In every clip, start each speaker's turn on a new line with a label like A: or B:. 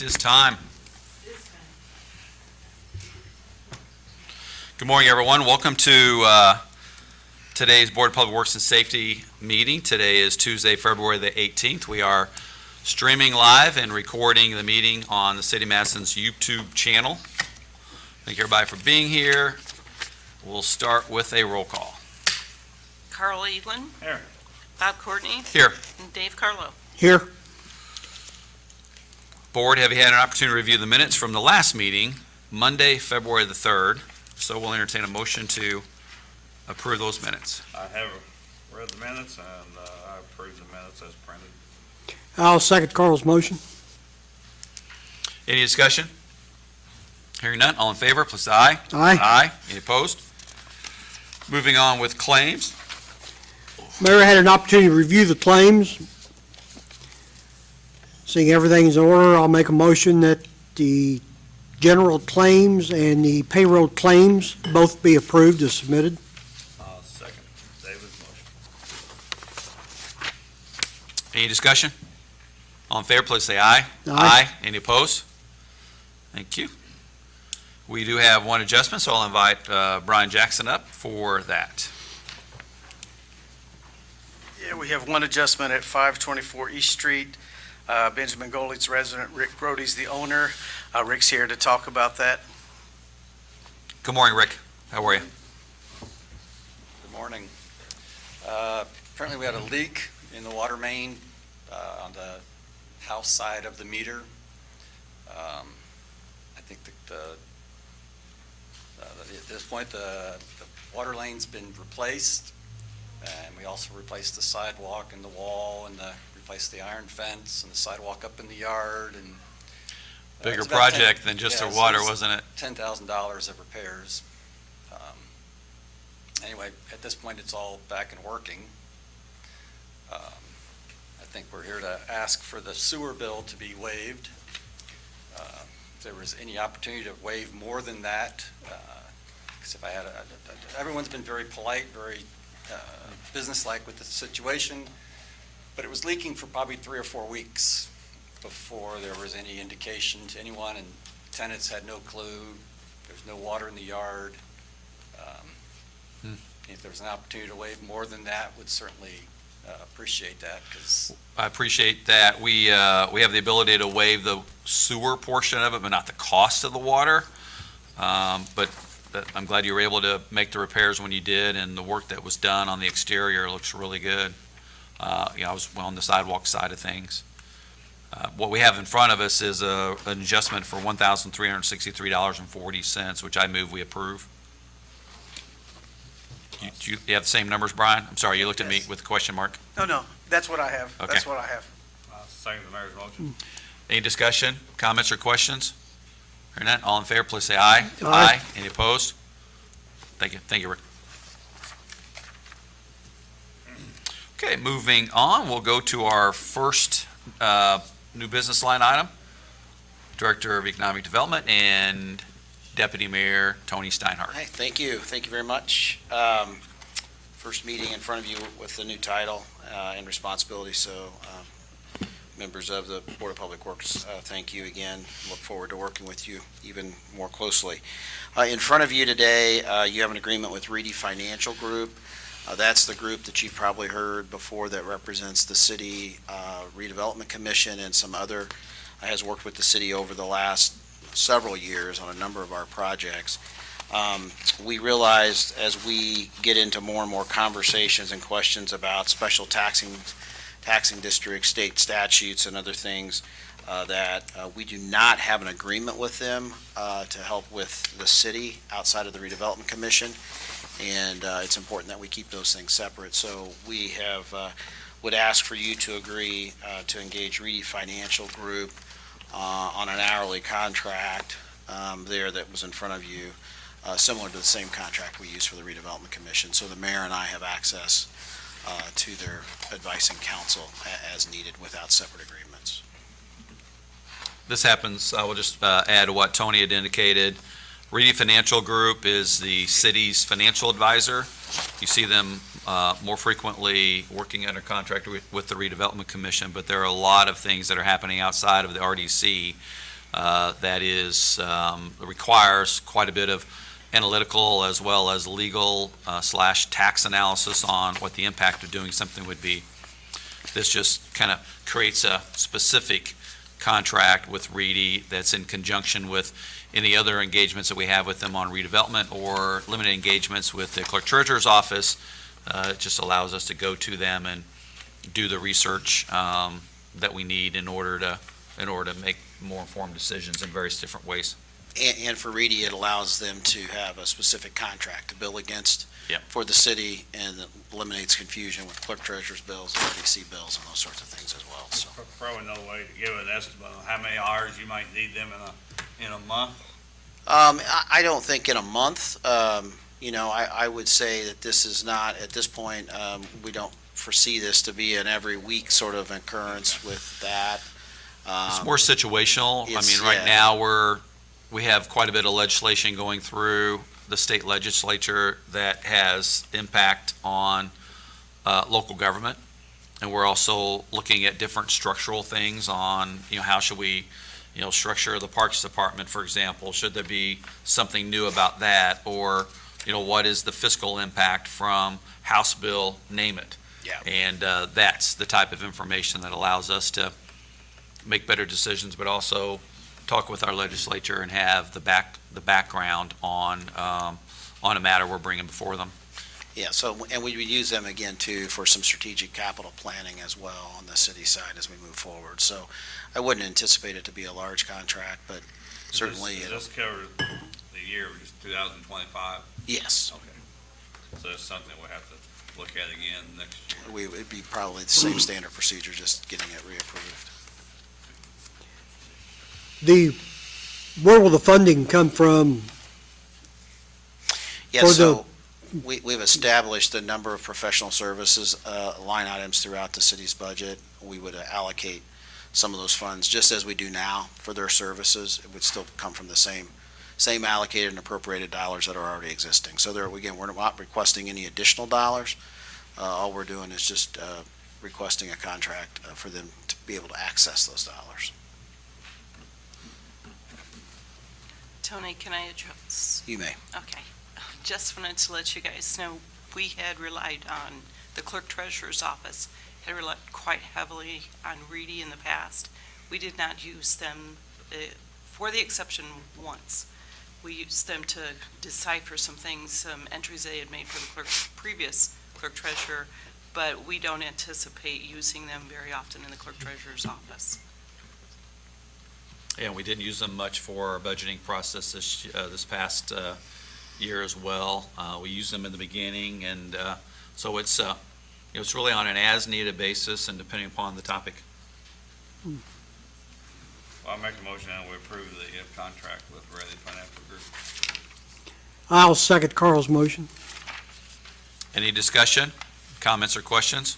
A: It's time. Good morning, everyone. Welcome to today's Board of Public Works and Safety meeting. Today is Tuesday, February the 18th. We are streaming live and recording the meeting on the City of Madison's YouTube channel. Thank you, everybody, for being here. We'll start with a roll call.
B: Carl Evelyn.
C: Here.
B: Bob Courtney.
A: Here.
B: And Dave Carlo.
D: Here.
A: Board, have you had an opportunity to review the minutes from the last meeting, Monday, February the 3rd? So we'll entertain a motion to approve those minutes.
C: I have read the minutes and I approve the minutes as printed.
D: I'll second Carl's motion.
A: Any discussion? Hearing none, all in favor, please say aye.
D: Aye.
A: Aye. Any opposed? Moving on with claims.
D: Mayor had an opportunity to review the claims. Seeing everything's in order, I'll make a motion that the general claims and the payroll claims both be approved as submitted.
C: I'll second David's motion.
A: Any discussion? All in favor, please say aye.
D: Aye.
A: Any opposed? Thank you. We do have one adjustment, so I'll invite Brian Jackson up for that.
E: Yeah, we have one adjustment at 524 East Street. Benjamin Goldie's resident, Rick Brody's the owner. Rick's here to talk about that.
A: Good morning, Rick. How are you?
F: Good morning. Apparently we had a leak in the water main on the house side of the meter. I think at this point the water lane's been replaced, and we also replaced the sidewalk and the wall and replaced the iron fence and the sidewalk up in the yard. And
A: Bigger
F: it's about
A: project than just the
F: so
A: water,
F: it's
A: wasn't it?
F: $10,000 of repairs. Anyway, at this point, it's all back and working. I think we're here to ask for the sewer bill to be waived. If there was any opportunity to waive more than that, because if I had everyone's been very polite, very businesslike with the situation, but it was leaking for probably 3 or 4 weeks before there was any indication to anyone, and tenants had no clue. There's no water in the yard. If there was an opportunity to waive more than that, would certainly appreciate that. Because
A: I appreciate that. We have the ability to waive the sewer portion of it, but not the cost of the water. But I'm glad you were able to make the repairs when you did, and the work that was done on the exterior looks really good. I was on the sidewalk side of things. What we have in front of us is an adjustment for $1,363.40, which I move we approve. You have the same numbers, Brian? I'm sorry, you looked at me with a question mark.
E: No, that's what I have.
A: Okay.
E: That's what I have.
C: I'll second the mayor's motion.
A: Any discussion, comments, or questions? Hearing none, all in favor, please say aye.
D: Aye.
A: Any opposed? Thank you. Thank you, Rick. Okay, moving on, we'll go to our first new business line item. Director of Economic Development and Deputy Mayor Tony Steinhardt.
G: Hi, thank you. Thank you very much. First meeting in front of you with the new title and responsibility, so members of the Board of Public Works, thank you again. Look forward to working with you even more closely. In front of you today, you have an agreement with Reedy Financial Group. That's the group that you've probably heard before that represents the City Redevelopment Commission and some other, has worked with the city over the last several years on a number of our projects. We realized as we get into more and more conversations and questions about special taxing districts, state statutes, and other things, that we do not have an agreement with them to help with the city outside of the Redevelopment Commission, and it's important that we keep those things separate. So we would ask for you to agree to engage Reedy Financial Group on an hourly contract there that was in front of you, similar to the same contract we use for the Redevelopment Commission. So the mayor and I have access to their advice and counsel as needed without separate agreements.
A: This happens, I will just add to what Tony had indicated. Reedy Financial Group is the city's financial advisor. You see them more frequently working under contract with the Redevelopment Commission, but there are a lot of things that are happening outside of the RDC that is, requires quite a bit of analytical as well as legal slash tax analysis on what the impact of doing something would be. This just kind of creates a specific contract with Reedy that's in conjunction with any other engagements that we have with them on redevelopment or limited engagements with the clerk treasurer's office. It just allows us to go to them and do the research that we need in order to make more informed decisions in various different ways.
G: And for Reedy, it allows them to have a specific contract to bill against
A: Yep.
G: for the city, and eliminates confusion with clerk treasurer's bills and RDC bills and those sorts of things as well, so.
C: Probably no way to give an estimate on how many hours you might need them in a month.
G: I don't think in a month. I would say that this is not, at this point, we don't foresee this to be an every week sort of occurrence with that.
A: It's more situational. I
G: it's-
A: mean, right
G: yeah.
A: now, we have quite a bit of legislation going through the state legislature that has impact on local government. And we're also looking at different structural things on, how should we, structure the Parks Department, for example? Should there be something new about that? Or, what is the fiscal impact from House Bill, name it?
G: Yeah.
A: And that's the type of information that allows us to make better decisions, but also talk with our legislature and have the background on a matter we're bringing before them.
G: Yeah, so, and we would use them again too for some strategic capital planning as well on the city side as we move forward. So I wouldn't anticipate it to be a large contract, but certainly,
C: Does this cover the year, just 2025?
G: yes,
C: Okay. So it's something we'll have to look at again next year.
G: it'd be probably the same standard procedure, just getting it reapproved.
D: Where will the funding come from?
G: Yeah,
D: For the-
G: so we've established a number of professional services line items throughout the city's budget. We would allocate some of those funds, just as we do now for their services. It would still come from the same allocated and appropriated dollars that are already existing. So there, again, we're not requesting any additional dollars. All we're doing is just requesting a contract for them to be able to access those dollars.
B: Tony, can I address?
G: You may.
B: Okay. Just wanted to let you guys know, we had relied on, the clerk treasurer's office had relied quite heavily on Reedy in the past. We did not use them, for the exception once. We used them to decipher some things, some entries they had made for the previous clerk treasurer, but we don't anticipate using them very often in the clerk treasurer's office.
A: And we didn't use them much for our budgeting process this past year as well. We used them in the beginning, and so it's really on an as-needed basis and depending upon the topic.
C: Well, I make a motion and we approve the contract with Ready Financial Group.
D: I'll second Carl's motion.
A: Any discussion, comments, or questions?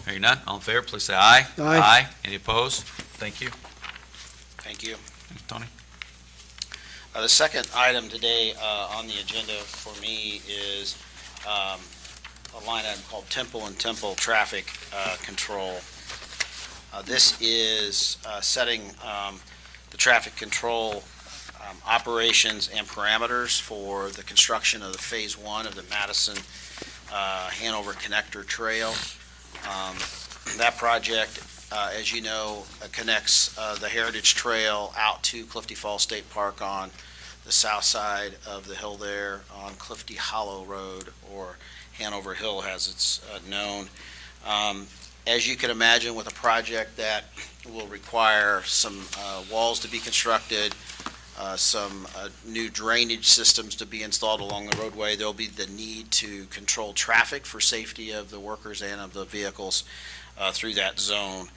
A: Hearing none, all in favor, please say aye.
D: Aye.
A: Any opposed? Thank you.
G: Thank you.
A: Thanks, Tony.
G: The second item today on the agenda for me is a line item called Temple and Temple Traffic Control. This is setting the traffic control operations and parameters for the construction of the Phase 1 of the Madison Hanover Connector Trail. That project, as you know, connects the Heritage Trail out to Clifty Falls State Park on the south side of the hill there on Clifty Hollow Road, or Hanover Hill as it's known. As you can imagine, with a project that will require some walls to be constructed, some new drainage systems to be installed along the roadway, there'll be the need to control traffic for safety of the workers and of the vehicles through that zone.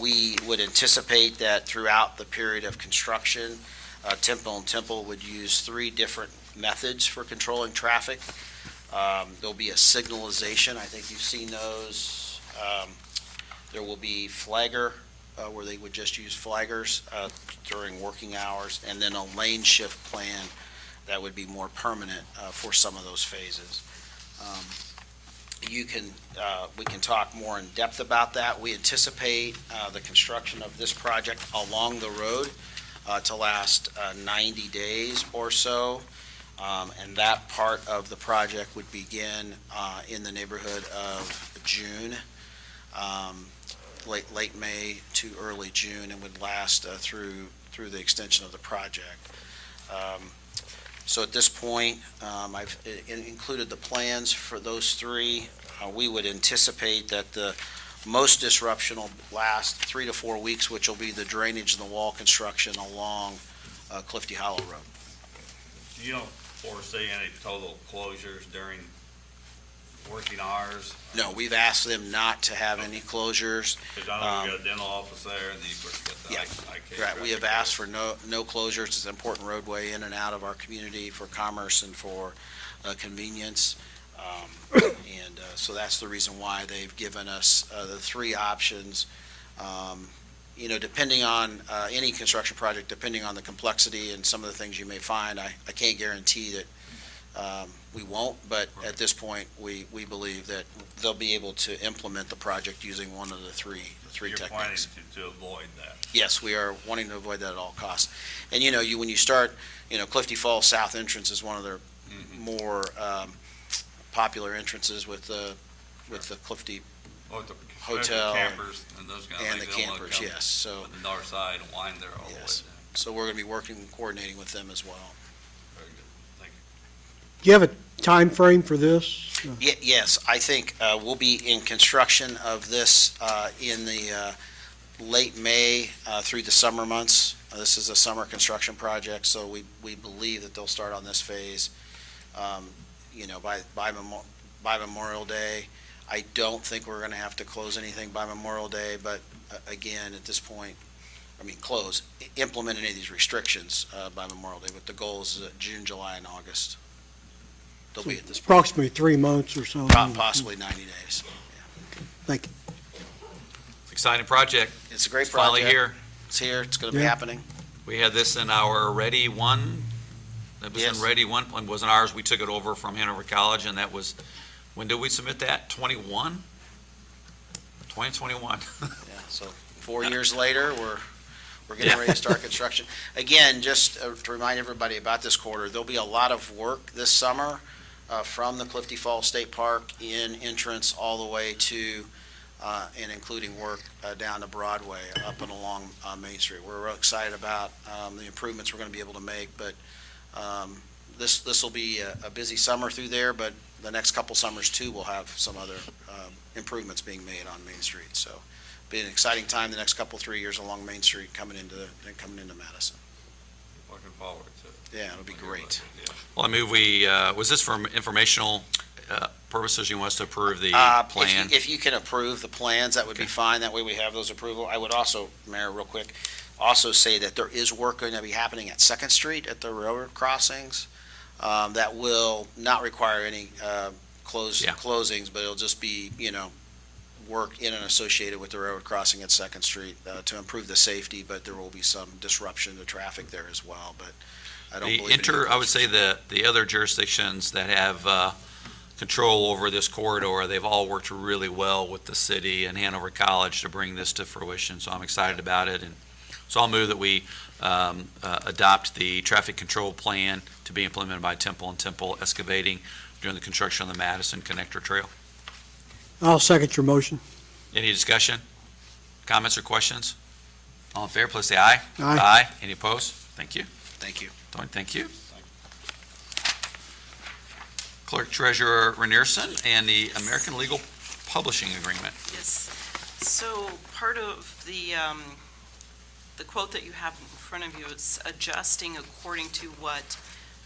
G: We would anticipate that throughout the period of construction, Temple and Temple would use 3 different methods for controlling traffic. There'll be a signalization, I think you've seen those. There will be flagger, where they would just use flaggers during working hours, and then a lane shift plan that would be more permanent for some of those phases. we can talk more in depth about that. We anticipate the construction of this project along the road to last 90 days or so. And that part of the project would begin in the neighborhood of June, late May to early June, and would last through the extension of the project. So at this point, I've included the plans for those three. We would anticipate that the most disruption will last 3 to 4 weeks, which will be the drainage and the wall construction along Clifty Hollow Road.
C: You don't foresee any total closures during working hours?
G: No, we've asked them not to have any closures.
C: Because I know you got a dental office there, and then of course you got the
G: Yeah.
C: IK
G: Right, we have
C: traffic
G: asked for no closures. It's an important roadway in and out of our community for commerce and for convenience. And so that's the reason why they've given us the three options. Depending on any construction project, depending on the complexity and some of the things you may find, I can't guarantee that we won't, but at this point, we believe that they'll be able to implement the project using one of the three
C: You're planning
G: techniques.
C: to avoid that.
G: Yes, we are wanting to avoid that at all costs. And when you start, Clifty Falls South entrance is one of their more popular entrances with the Clifty
C: Oh, the
G: Hotel
C: campers and those kind of
G: and the
C: things. They don't wanna
G: campers,
C: come
G: yes. So,
C: On the north side and wind there all the way down.
G: Yes. so we're going to be working, coordinating with them as well.
C: Very good. Thank you.
D: Do you have a time frame for this?
G: Yes, I think we'll be in construction of this in the late May through the summer months. This is a summer construction project, so we believe that they'll start on this phase, by Memorial Day. I don't think we're going to have to close anything by Memorial Day, but again, at this point, implement any of these restrictions by Memorial Day, but the goal is June, July, and August. They'll be at this point.
D: Approximately 3 months or so.
G: Possibly 90 days.
D: Thank you.
A: Exciting project.
G: It's a great
A: It's finally
G: project.
A: here.
G: It's here, it's going to be
D: Yeah.
G: happening.
A: We had this in our Ready One. That was
G: Yes.
A: in Ready One. It wasn't ours. We took it over from Hanover College, and that was, when did we submit that? 2021.
G: Yeah, so 4 years later, we're getting ready to start construction. Again, just to remind everybody about this quarter, there'll be a lot of work this summer from the Clifty Falls State Park in entrance all the way to and including work down to Broadway, up and along Main Street. We're real excited about the improvements we're going to be able to make, but this will be a busy summer through there, but the next couple summers too, we'll have some other improvements being made on Main Street. So be an exciting time the next 3 years along Main Street coming into Madison.
C: Looking forward to it.
G: Yeah, it'll be great.
C: Yeah.
A: Well, I move was this for informational purposes? You want us to approve the plan?
G: If you can approve the plans, that would be fine. That way we have those approval. I would also, Mayor, real quick, also say that there is work going to be happening at Second Street at the railroad crossings that will not require any closings, but it'll just be, work in and associated with the railroad crossing at Second Street to improve the safety, but there will be some disruption to traffic there as well, but I don't believe.
A: I would say the other jurisdictions that have control over this corridor, they've all worked really well with the city and Hanover College to bring this to fruition, so I'm excited about it. And so I'll move that we adopt the traffic control plan to be implemented by Temple and Temple Excavating during the construction of the Madison Connector Trail.
D: I'll second your motion.
A: Any discussion, comments, or questions? All in favor, please say aye.
D: Aye.
A: Any opposed? Thank you.
G: Thank you.
A: Tony, thank you. Clerk Treasurer Renierson and the American Legal Publishing Agreement.
B: Yes. So part of the quote that you have in front of you is adjusting according to what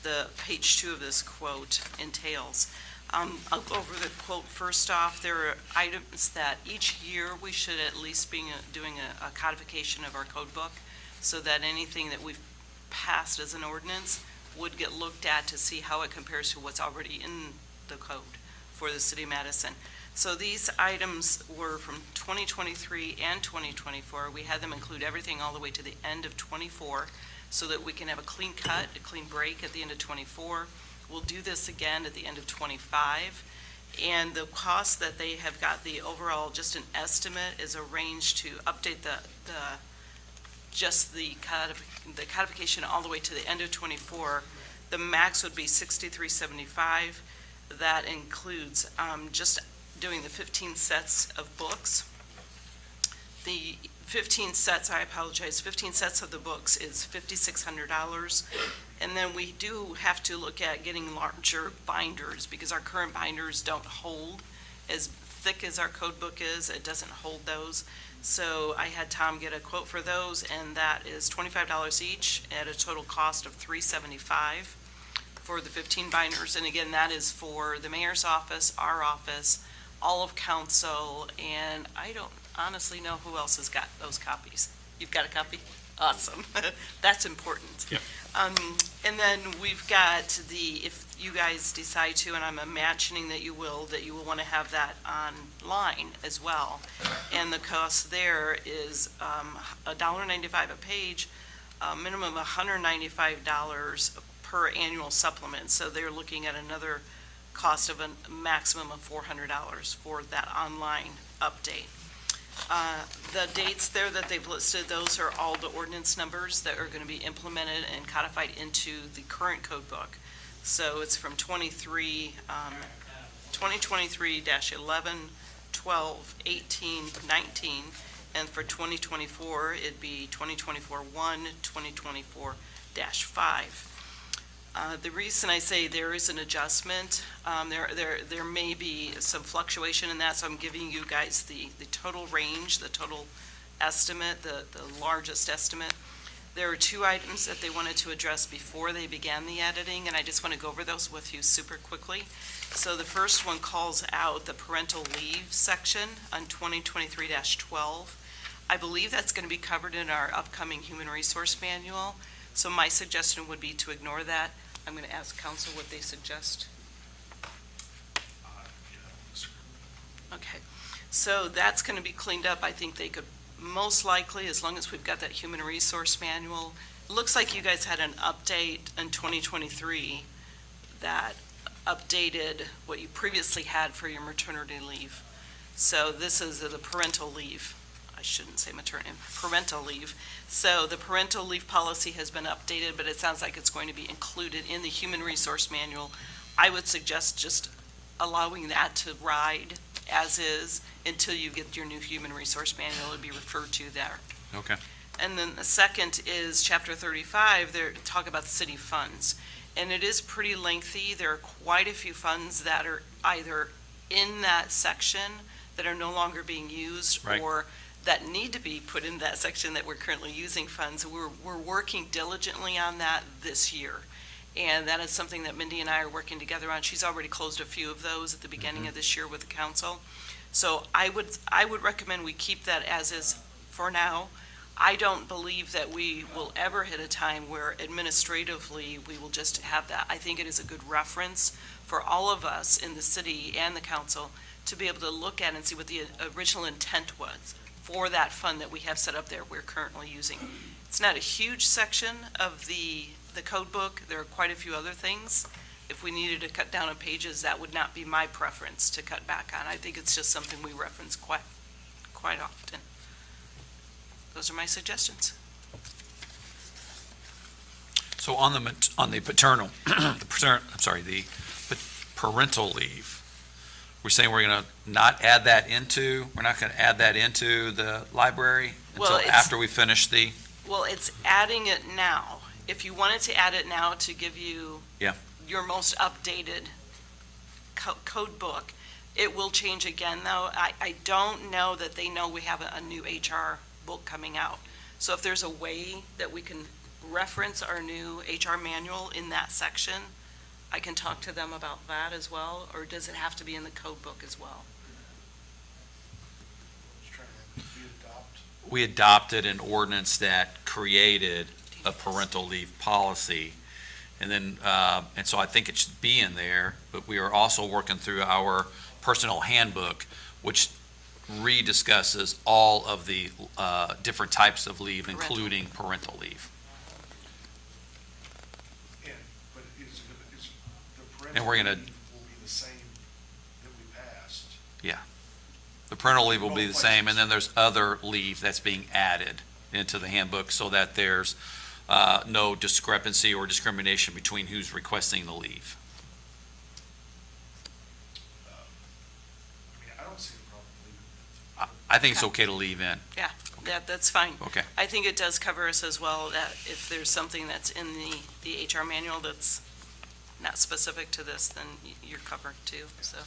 B: the page 2 of this quote entails. I'll go over the quote first off. There are items that each year we should at least be doing a codification of our code book so that anything that we've passed as an ordinance would get looked at to see how it compares to what's already in the code for the city of Madison. So these items were from 2023 and 2024. We had them include everything all the way to the end of 24 so that we can have a clean cut, a clean break at the end of 24. We'll do this again at the end of 25. And the cost that they have got, the overall, just an estimate, is a range to update just the codification all the way to the end of '24. The max would be $63.75. That includes just doing the 15 sets of books. The 15 sets, I apologize, 15 sets of the books is $5,600. And then we do have to look at getting larger binders because our current binders don't hold as thick as our code book is. It doesn't hold those. So I had Tom get a quote for those, and that is $25 each at a total cost of $375 for the 15 binders. And again, that is for the mayor's office, our office, all of council, and I don't honestly know who else has got those copies. You've got a copy? Awesome. That's important.
A: Yep.
B: And then we've got if you guys decide to, and I'm imagining that you will want to have that online as well. And the cost there is $1.95 a page, a minimum of $195 per annual supplement. So they're looking at another cost of a maximum of $400 for that online update. The dates there that they've listed, those are all the ordinance numbers that are going to be implemented and codified into the current code book. So it's from 2023-11, 12, 18, 19, and for 2024, it'd be 2024-1, 2024-5. The reason I say there is an adjustment, there may be some fluctuation in that, so I'm giving you guys the total range, the total estimate, the largest estimate. There are two items that they wanted to address before they began the editing, and I just want to go over those with you super quickly. So the first one calls out the parental leave section on 2023-12. I believe that's going to be covered in our upcoming human resource manual, so my suggestion would be to ignore that. I'm going to ask council what they suggest. Okay, so that's going to be cleaned up. I think they could most likely, as long as we've got that human resource manual. It looks like you guys had an update in 2023 that updated what you previously had for your maternity leave. So this is the parental leave. I shouldn't say maternity, parental leave. So the parental leave policy has been updated, but it sounds like it's going to be included in the human resource manual. I would suggest just allowing that to ride as is until you get your new human resource manual to be referred to there.
A: Okay.
B: And then the second is chapter 35, they talk about the city funds. And it is pretty lengthy. There are quite a few funds that are either in that section that are no longer being used,
A: Right.
B: or that need to be put in that section that we're currently using funds. We're working diligently on that this year. And that is something that Mindy and I are working together on. She's already closed a few of those at the beginning of this year with the council. So I would recommend we keep that as is for now. I don't believe that we will ever hit a time where administratively we will just have that. I think it is a good reference for all of us in the city and the council to be able to look at and see what the original intent was for that fund that we have set up there we're currently using. It's not a huge section of the code book. There are quite a few other things. If we needed to cut down on pages, that would not be my preference to cut back on. I think it's just something we reference quite often. Those are my suggestions.
A: So on the parental leave, we're saying we're going to not add that into, we're not going to add that into the library
B: Well,
A: until
B: it's-
A: after we finish the,
B: Well, it's adding it now. If you wanted to add it now to give you
A: Yeah.
B: your most updated code book, it will change again, though. I don't know that they know we have a new HR book coming out. So if there's a way that we can reference our new HR manual in that section, I can talk to them about that as well, or does it have to be in the code book as well?
A: we adopted an ordinance that created a parental leave policy. And then, and so I think it should be in there, but we are also working through our personnel handbook, which rediscusses all of the different types of leave,
B: Parental.
A: including parental leave.
H: But is the
A: And we're
H: parental
A: gonna-
H: leave will be the same that we
A: The parental leave will be the same, and then there's other leave that's being added into the handbook so that there's no discrepancy or discrimination between who's requesting the leave.
H: I don't see a problem with it.
A: I think it's okay to leave in.
B: That's fine.
A: Okay.
B: I think it does cover us as well, that if there's something that's in the HR manual that's not specific to this, then you're covered too, so,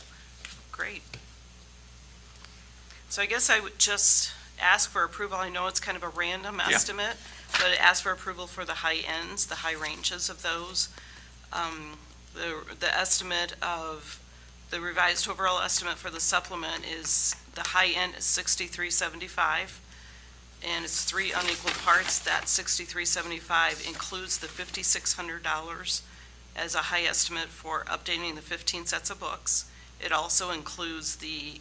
B: great. So I guess I would just ask for approval, I know it's kind of a random estimate, but ask for approval for the high ends, the high ranges of those. The estimate of, the revised overall estimate for the supplement is, the high end is $63.75, and it's 3 unequal parts. That $63.75 includes the $5,600 as a high estimate for updating the 15 sets of books. It also includes the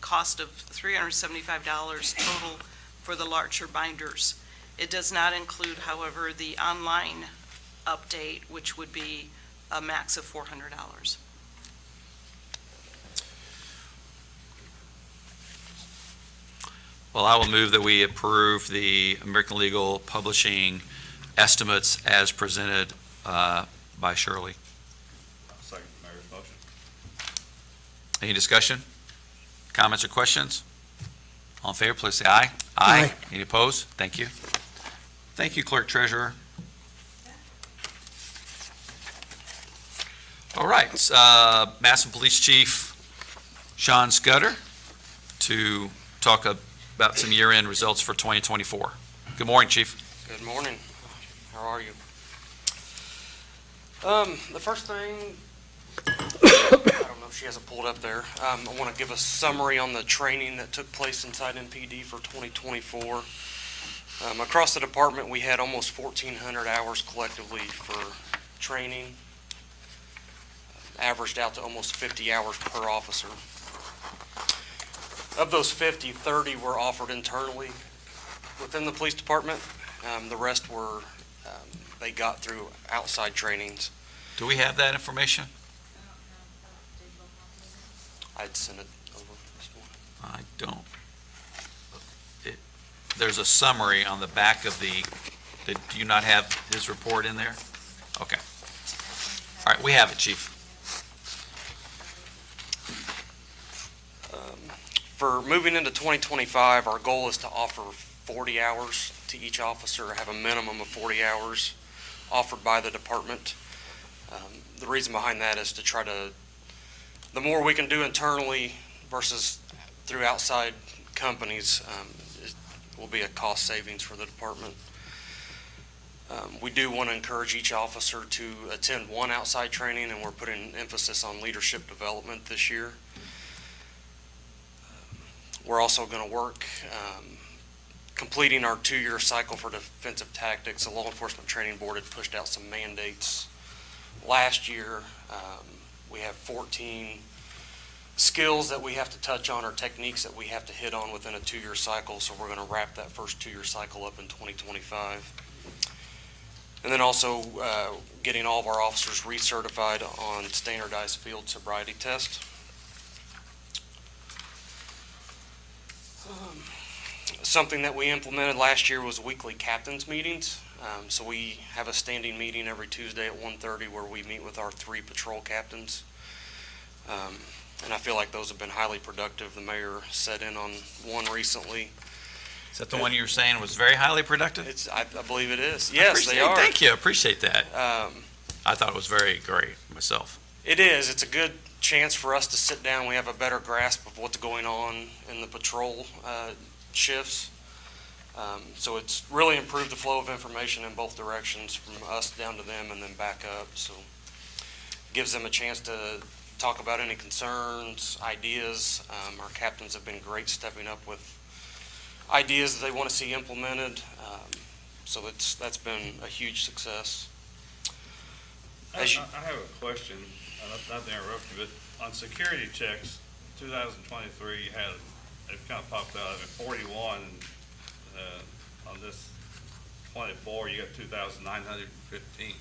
B: cost of $375 total for the larger binders. It does not include, however, the online update, which would be a max of $400.
A: Well, I will move that we approve the American Legal Publishing estimates as presented by Shirley.
C: I'll second the mayor's motion.
A: Any discussion? Comments or questions? All in favor, please say aye.
D: Aye.
A: Any opposed? Thank you. Thank you, Clerk Treasurer. All right, Madison Police Chief Sean Scudder to talk about some year-end results for 2024. Good morning, Chief.
I: Good morning. How are you? The first thing, I don't know if she has it pulled up there. I want to give a summary on the training that took place inside MPD for 2024. Across the department, we had almost 1,400 hours collectively for training, averaged out to almost 50 hours per officer. Of those 50, 30 were offered internally within the police department. The rest were, they got through outside trainings.
A: Do we have that information?
I: I'd send it over this morning.
A: I don't. There's a summary on the back of do you not have his report in there? Okay. All right, we have it, Chief.
I: For moving into 2025, our goal is to offer 40 hours to each officer, have a minimum of 40 hours offered by the department. The reason behind that is to try to, the more we can do internally versus through outside companies, it will be a cost savings for the department. We do want to encourage each officer to attend one outside training, and we're putting emphasis on leadership development this year. We're also going to work completing our 2-year cycle for defensive tactics. The Law Enforcement Training Board had pushed out some mandates last year. We have 14 skills that we have to touch on, or techniques that we have to hit on within a 2-year cycle, so we're going to wrap that first 2-year cycle up in 2025. And then also getting all of our officers recertified on standardized field sobriety tests. Something that we implemented last year was weekly captains meetings. So we have a standing meeting every Tuesday at 1:30 where we meet with our 3 patrol captains. And I feel like those have been highly productive. The mayor sat in on one recently.
A: Is that the one you were saying was very highly productive?
I: I believe it is. Yes, they are.
A: Thank you, I appreciate that.
I: Um,
A: I thought it was very great myself.
I: It is. It's a good chance for us to sit down. We have a better grasp of what's going on in the patrol shifts. So it's really improved the flow of information in both directions, from us down to them and then back up. So gives them a chance to talk about any concerns, ideas. Our captains have been great stepping up with ideas that they want to see implemented. So that's been a huge success.
C: I have a question, not to interrupt you, but on security checks, 2023, you had, it kind of popped out, 41, on this 24, you got 2,915.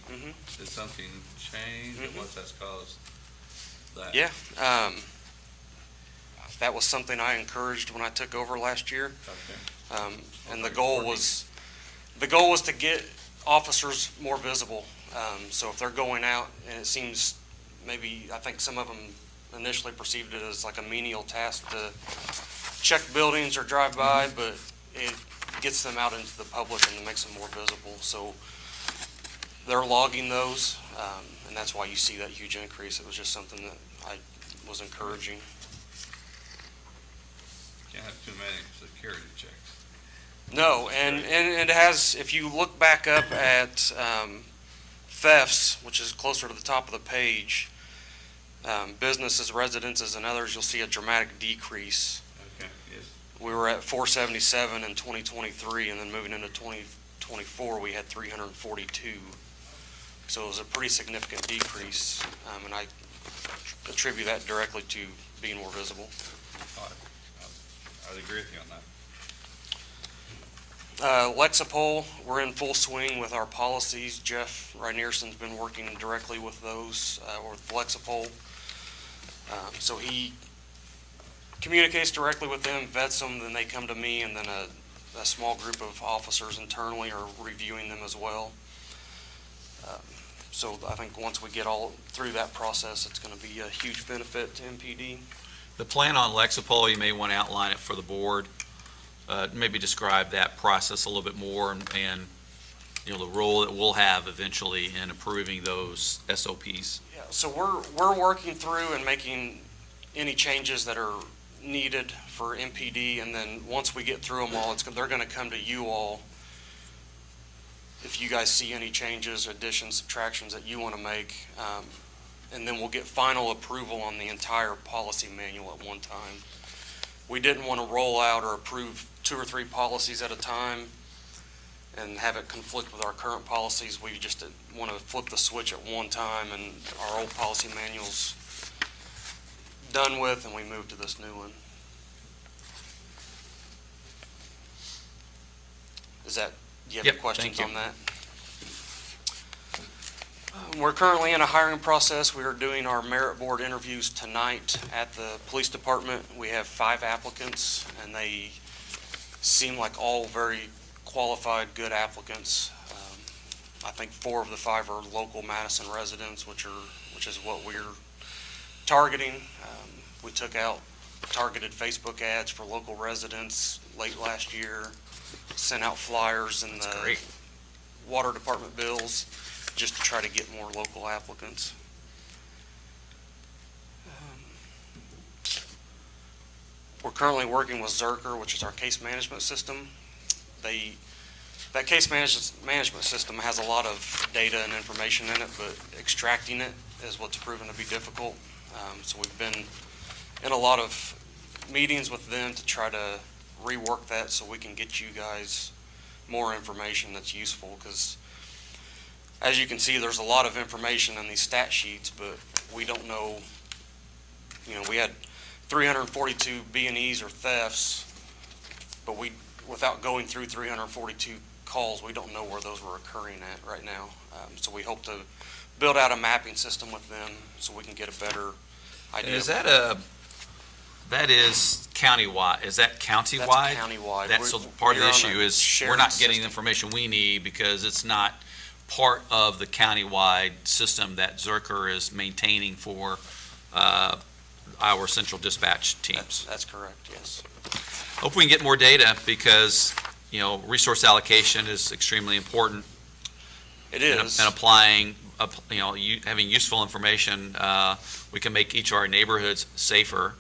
C: Did something change, or what's that's caused that?
I: Yeah. That was something I encouraged when I took over last year. And the goal was to get officers more visible. So if they're going out and it seems maybe, I think some of them initially perceived it as like a menial task to check buildings or drive by, but it gets them out into the public and makes them more visible. So they're logging those, and that's why you see that huge increase. It was just something that I was encouraging.
C: Can't have too many security checks.
I: No, and it has, if you look back up at thefts, which is closer to the top of the page, businesses, residences, and others, you'll see a dramatic decrease.
C: Okay, yes.
I: We were at 477 in 2023, and then moving into 2024, we had 342. So it was a pretty significant decrease, and I attribute that directly to being more visible.
C: I'd agree with you on that.
I: Lexipol, we're in full swing with our policies. Jeff Reinerson's been working directly with those, with Lexipol. So he communicates directly with them, vets them, then they come to me, and then a small group of officers internally are reviewing them as well. So I think once we get all through that process, it's going to be a huge benefit to MPD.
A: The plan on Lexipol, you may want to outline it for the board. Maybe describe that process a little bit more and you know, the role that we'll have eventually in approving those SOPs.
I: Yeah, so we're working through and making any changes that are needed for MPD, and then once we get through them all, they're going to come to you all if you guys see any changes, additions, subtractions that you want to make, and then we'll get final approval on the entire policy manual at one time. We didn't want to roll out or approve 2 or 3 policies at a time and have it conflict with our current policies. We just want to flip the switch at one time, and our old policy manual's done with, and we move to this new one. Do you have any questions on that? We're currently in a hiring process. We are doing our merit board interviews tonight at the police department. We have 5 applicants, and they seem like all very qualified, good applicants. I think 4 of the 5 are local Madison residents, which is what we're targeting. We took out targeted Facebook ads for local residents late last year, sent out flyers in
A: That's
I: the
A: great.
I: water department bills just to try to get more local applicants. We're currently working with Zerker, which is our case management system. That case management system has a lot of data and information in it, but extracting it is what's proven to be difficult. So we've been in a lot of meetings with them to try to rework that so we can get you guys more information that's useful, because as you can see, there's a lot of information in these stat sheets, but we don't know, we had 342 B&Es or thefts, but without going through 342 calls, we don't know where those were occurring at right now. So we hope to build out a mapping system with them so we can get a better idea.
A: And is that is countywide, is that countywide?
I: That's countywide.
A: That's so part of the
I: We're on
A: issue
I: a
A: is we're
I: shared
A: not getting
I: system.
A: the information we need because it's not part of the countywide system that Zerker is maintaining for our central dispatch teams.
I: That's correct, yes.
A: Hope we can get more data because, resource allocation is extremely important.
I: It is.
A: And applying, having useful information, we can make each of our neighborhoods safer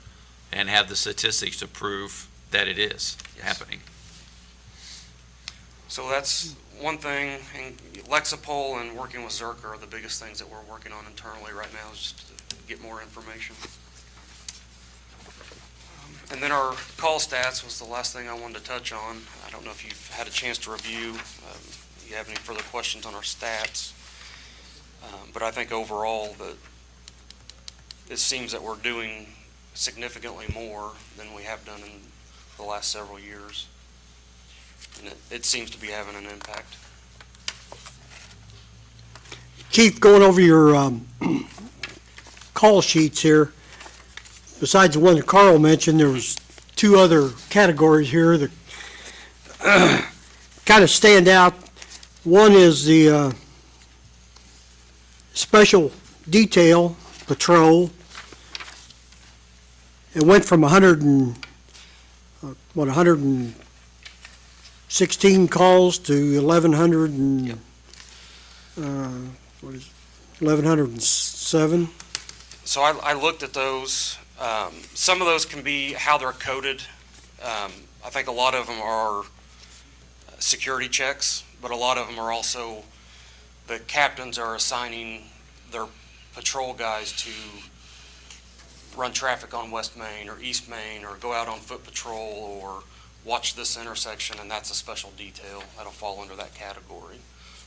A: and have the statistics to prove that it is happening.
I: So that's one thing, and Lexipol and working with Zerker are the biggest things that we're working on internally right now, is just to get more information. And then our call stats was the last thing I wanted to touch on. I don't know if you've had a chance to review, if you have any further questions on our stats. But I think overall that it seems that we're doing significantly more than we have done in the last several years. And it seems to be having an impact.
D: Chief, going over your call sheets here, besides the one that Carl mentioned, there was two other categories here that kind of stand out. One is the special detail patrol. It went from 116 calls to 1,100 and, what is it, 1,107.
I: So I looked at those. Some of those can be how they're coded. I think a lot of them are security checks, but a lot of them are also, the captains are assigning their patrol guys to run traffic on West Main or East Main, or go out on foot patrol, or watch this intersection, and that's a special detail. That'll fall under that category.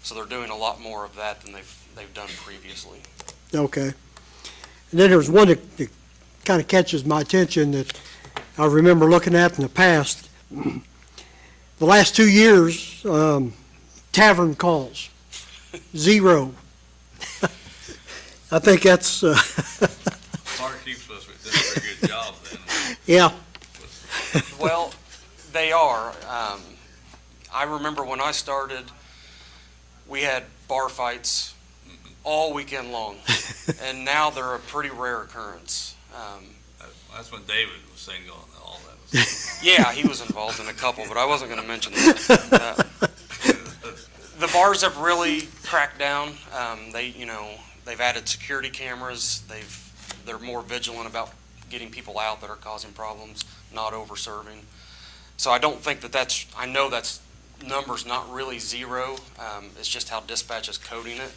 I: So they're doing a lot more of that than they've done previously.
D: Okay. And then there's one that kind of catches my attention that I remember looking at in the past. The last 2 years, tavern calls, 0. I think that's,
C: Fire chief's supposed to be doing a pretty good job then.
D: yeah,
I: Well, they are. I remember when I started, we had bar fights all weekend long, and now they're a pretty rare occurrence.
C: That's when David was single and all that was.
I: Yeah, he was involved in a couple, but I wasn't going to mention that. The bars have really cracked down. They've added security cameras. They're more vigilant about getting people out that are causing problems, not over-serving. So I don't think I know that's number's not really 0. It's just how dispatch is coding it.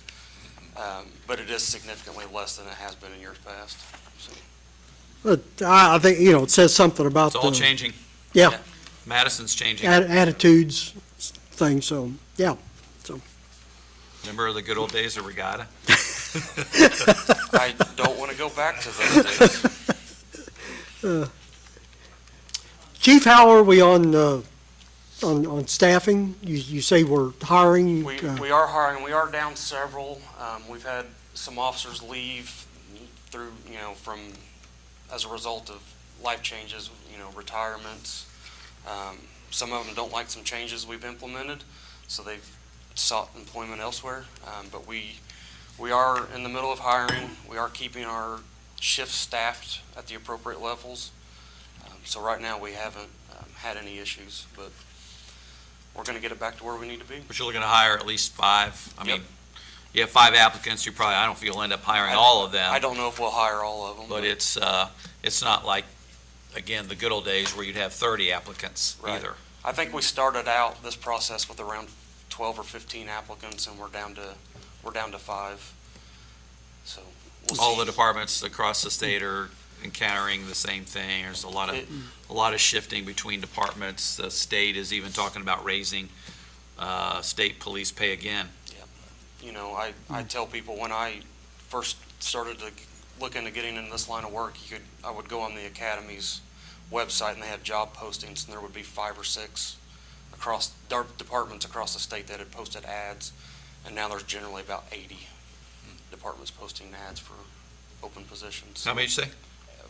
I: But it is significantly less than it has been in years past. So.
D: but I think, it says something about
A: It's all
D: the
A: changing.
D: Yeah.
A: Madison's changing.
D: Attitudes, things, so, yeah.
A: Remember the good old days of regatta?
I: I don't want to go back to those days.
D: Chief, how are we on staffing? You say we're hiring?
I: We are hiring. We are down several. We've had some officers leave through, as a result of life changes, retirements. Some of them don't like some changes we've implemented, so they've sought employment elsewhere. But we are in the middle of hiring. We are keeping our shifts staffed at the appropriate levels. So right now we haven't had any issues, but we're going to get it back to where we need to be.
A: But you're looking to hire at least 5. I
I: Yep.
A: mean, you have 5 applicants, I don't know if you'll end up hiring all of them.
I: I don't know if we'll hire all of them.
A: But it's not like, again, the good old days where you'd have 30 applicants
I: Right.
A: either.
I: I think we started out this process with around 12 or 15 applicants, and we're down to 5. So we'll
A: All
I: see.
A: the departments across the state are encountering the same thing. There's a lot of shifting between departments. The state is even talking about raising state police pay again.
I: I tell people when I first started to look into getting into this line of work, I would go on the academy's website and they had job postings, and there would be 5 or 6 across departments across the state that had posted ads, and now there's generally about 80 departments posting ads for open positions.
A: How many did you say?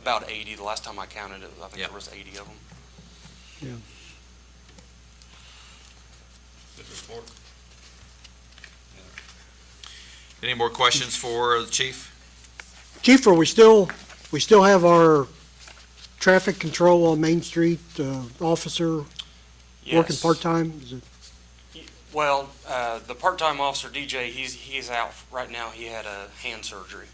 I: About 80. The last time I counted it, I think
A: Yep.
I: there was 80 of them.
C: Good report.
A: Any more questions for the chief?
D: Chief, we still have our traffic control on Main Street officer working
I: Yes.
D: part-time? Is it-
I: Well, the part-time officer, DJ, he's out right now. He had a hand surgery.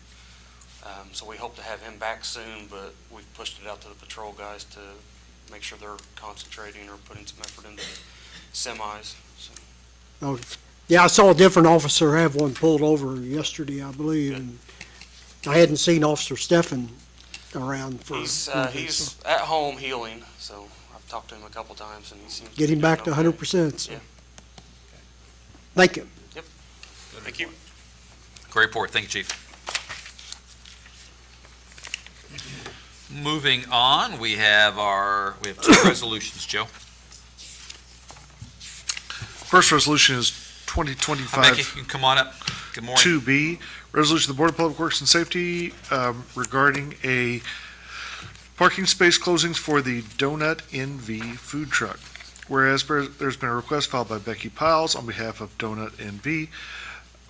I: So we hope to have him back soon, but we've pushed it out to the patrol guys to make sure they're concentrating or putting some effort into semis. So.
D: Oh, yeah, I saw a different officer have one pulled over yesterday, I believe, and I hadn't seen Officer Steffen around for.
I: He's
D: so
I: at home healing, so I've talked to him a couple times, and he seems
D: Get him
I: be
D: back to
I: doing
D: 100%. So.
I: Yeah.
D: Thank you.
C: Good
I: Thank you.
C: report.
A: Great report. Thank you, chief. Moving on, we have 2 resolutions, Joe.
H: First resolution is
A: Hi, Becky,
H: 2025
A: you can come on up. Good morning.
H: 2B, resolution of the Board of Public Works and Safety regarding a Parking space closings for the Donut NV food truck. Whereas there's been a request filed by Becky Piles on behalf of Donut NV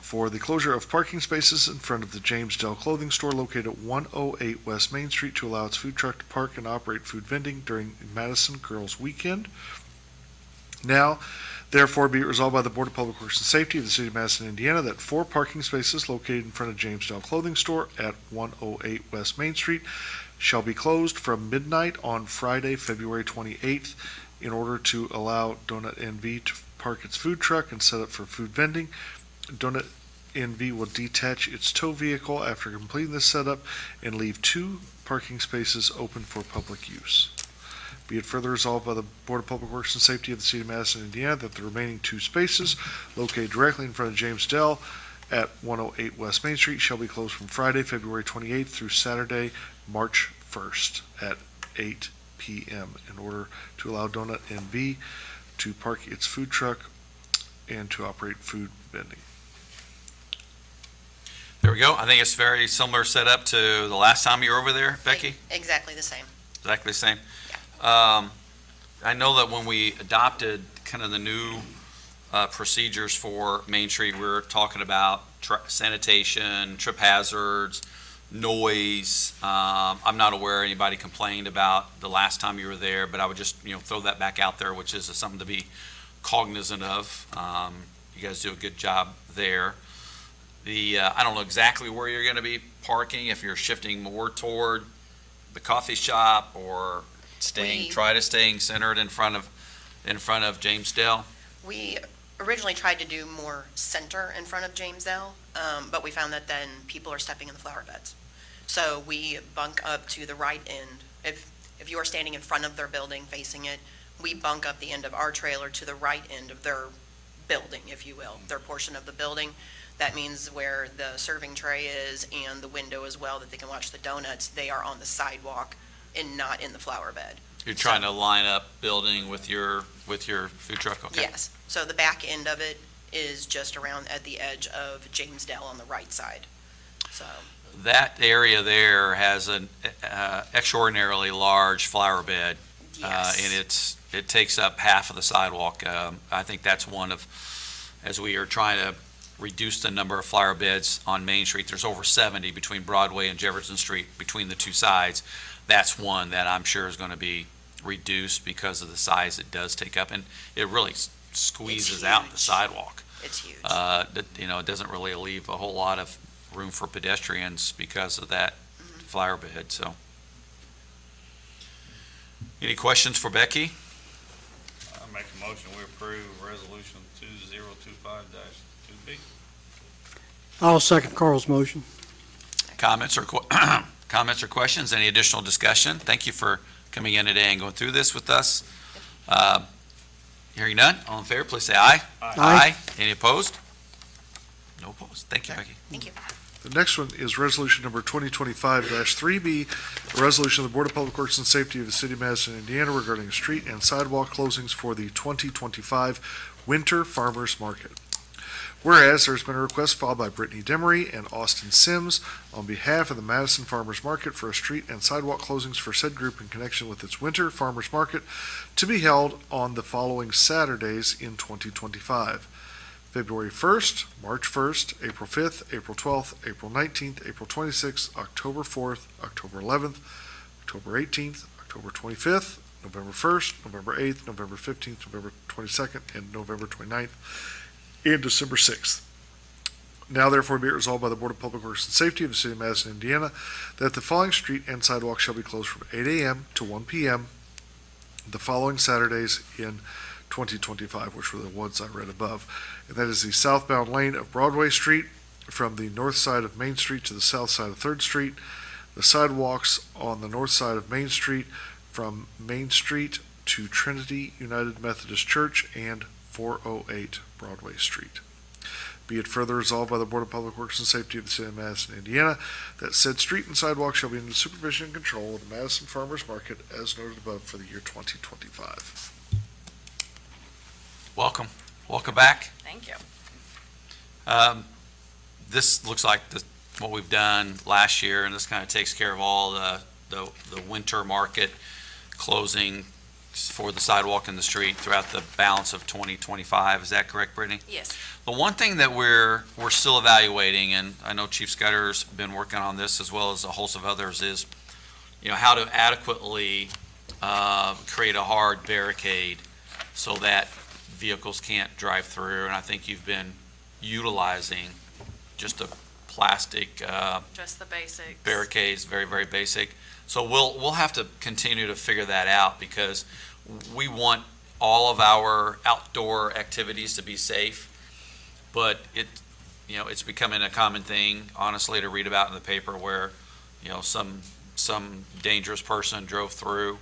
H: for the closure of parking spaces in front of the James Dell Clothing Store located at 108 West Main Street to allow its food truck to park and operate food vending during Madison Girls Weekend. Now, therefore, be it resolved by the Board of Public Works and Safety of the City of Madison, Indiana, that 4 parking spaces located in front of James Dell Clothing Store at 108 West Main Street shall be closed from midnight on Friday, February 28th, in order to allow Donut NV to park its food truck and set up for food vending. Donut NV will detach its tow vehicle after completing this setup and leave 2 parking spaces open for public use. Be it further resolved by the Board of Public Works and Safety of the City of Madison, Indiana, that the remaining 2 spaces located directly in front of James Dell at 108 West Main Street shall be closed from Friday, February 28th through Saturday, March 1st at 8 p.m. in order to allow Donut NV to park its food truck and to operate food vending.
A: There we go. I think it's very similar setup to the last time you were over there, Becky?
J: Exactly the same.
A: Exactly the same. I know that when we adopted kind of the new procedures for Main Street, we were talking about sanitation, trip hazards, noise. I'm not aware anybody complained about the last time you were there, but I would just, throw that back out there, which is something to be cognizant of. You guys do a good job there. I don't know exactly where you're going to be parking, if you're shifting more toward the coffee shop or try to staying centered in front of James Dell.
J: We originally tried to do more center in front of James Dell, but we found that then people are stepping in the flower beds. So we bunk up to the right end. If you are standing in front of their building facing it, we bunk up the end of our trailer to the right end of their building, if you will, their portion of the building. That means where the serving tray is and the window as well, that they can watch the donuts, they are on the sidewalk and not in the flower bed.
A: You're trying to line up building with your food truck, okay?
J: Yes, so the back end of it is just around at the edge of James Dell on the right side, so.
A: That area there has an extraordinarily large flower bed.
J: Yes.
A: And it takes up half of the sidewalk. I think that's one of, as we are trying to reduce the number of flower beds on Main Street, there's over 70 between Broadway and Jefferson Street, between the 2 sides. That's one that I'm sure is going to be reduced because of the size it does take up, and it really squeezes out the
J: huge.
A: sidewalk.
J: It's huge.
A: It doesn't really leave a whole lot of room for pedestrians because of that flower bed, so. Any questions for Becky?
C: I make a motion, we approve resolution 2025-2B.
D: I'll second Carl's motion.
A: Comments or comments or questions? Any additional discussion? Thank you for coming in today and going through this with us. Hearing none, all in favor, please say aye.
D: Aye.
A: Any opposed? No opposed. Thank you, Becky.
J: Thank you.
H: The next one is resolution number 2025-3B, a resolution of the Board of Public Works and Safety of the City of Madison, Indiana regarding street and sidewalk closings for the 2025 Winter Farmers Market. Whereas there's been a request filed by Brittany Demery and Austin Sims on behalf of the Madison Farmers Market for a street and sidewalk closings for said group in connection with its Winter Farmers Market to be held on the following Saturdays in 2025. February 1st, March 1st, April 5th, April 12th, April 19th, April 26th, October 4th, October 11th, October 18th, October 25th, November 1st, November 8th, November 15th, November 22nd, and November 29th, and December 6th. Now therefore be it resolved by the Board of Public Works and Safety of the City of Madison, Indiana, that the following street and sidewalk shall be closed from 8 a.m. to 1 p.m. the following Saturdays in 2025, which were the ones I read above. And that is the southbound lane of Broadway Street from the north side of Main Street to the south side of 3rd Street, the sidewalks on the north side of Main Street from Main Street to Trinity United Methodist Church and 408 Broadway Street. Be it further resolved by the Board of Public Works and Safety of the City of Madison, Indiana, that said street and sidewalk shall be under the supervision and control of the Madison Farmers Market as noted above for the year 2025.
A: Welcome. Welcome back.
K: Thank you.
A: This looks like what we've done last year, and this kind of takes care of all the the winter market closing for the sidewalk and the street throughout the balance of 2025. Is that correct, Brittany?
K: Yes.
A: The one thing that we're still evaluating, and I know Chief Scudder's been working on this as well as a host of others, is, how to adequately create a hard barricade so that vehicles can't drive through. And I think you've been utilizing just a plastic
K: Just the basics.
A: barricades, very, very basic. So we'll have to continue to figure that out because we want all of our outdoor activities to be safe. But it's becoming a common thing, honestly, to read about in the paper where, some dangerous person drove through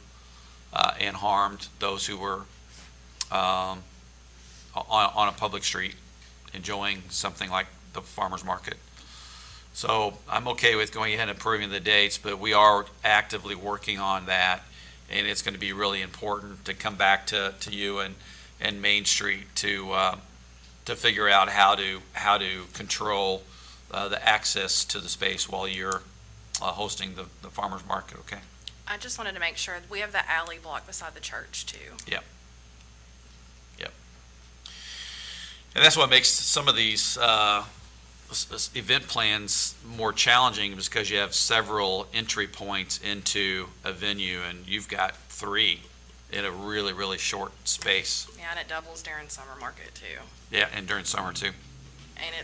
A: and harmed those who were on a public street enjoying something like the farmer's market. So I'm okay with going ahead and approving the dates, but we are actively working on that. And it's going to be really important to come back to you and Main Street to figure out how to control the access to the space while you're hosting the farmer's market, okay?
K: I just wanted to make sure, we have the alley block beside the church too.
A: Yep. And that's what makes some of these event plans more challenging, is because you have several entry points into a venue, and you've got 3 in a really, really short space.
K: Yeah, and it doubles during summer market too.
A: Yeah, and during summer too.
K: And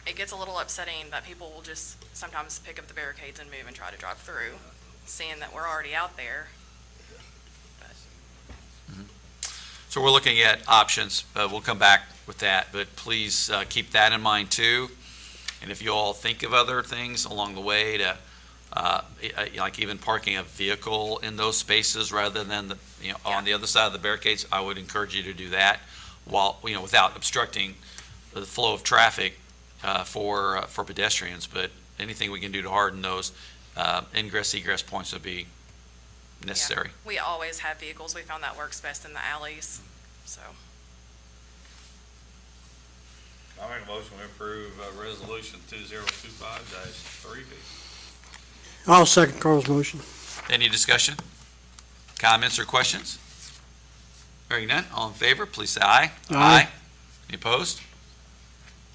K: it gets a little upsetting that people will just sometimes pick up the barricades and move and try to drive through, seeing that we're already out there.
A: So we're looking at options. We'll come back with that, but please keep that in mind too. And if you all think of other things along the way to, like even parking a vehicle in those spaces rather than on the other side of the barricades, I would encourage you to do that while, without obstructing the flow of traffic for pedestrians. But anything we can do to harden those ingress, egress points would be necessary.
K: Yeah, we always have vehicles. We found that works best in the alleys, so.
C: I make a motion to approve resolution 2025-3B.
D: I'll second Carl's motion.
A: Any discussion? Comments or questions? Hearing none, all in favor, please say aye.
D: Aye.
A: Any opposed?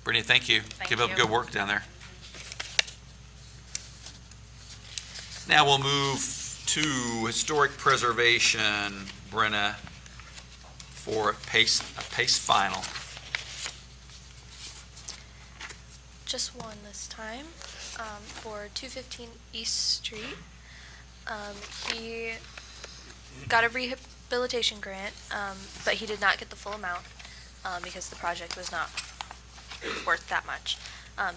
A: Brittany, thank you. Keep up
K: you.
A: good work down there. Now we'll move to historic preservation, Brenna, for a pace final.
L: Just one this time, for 215 East Street. He got a rehabilitation grant, but he did not get the full amount, because the project was not worth that much.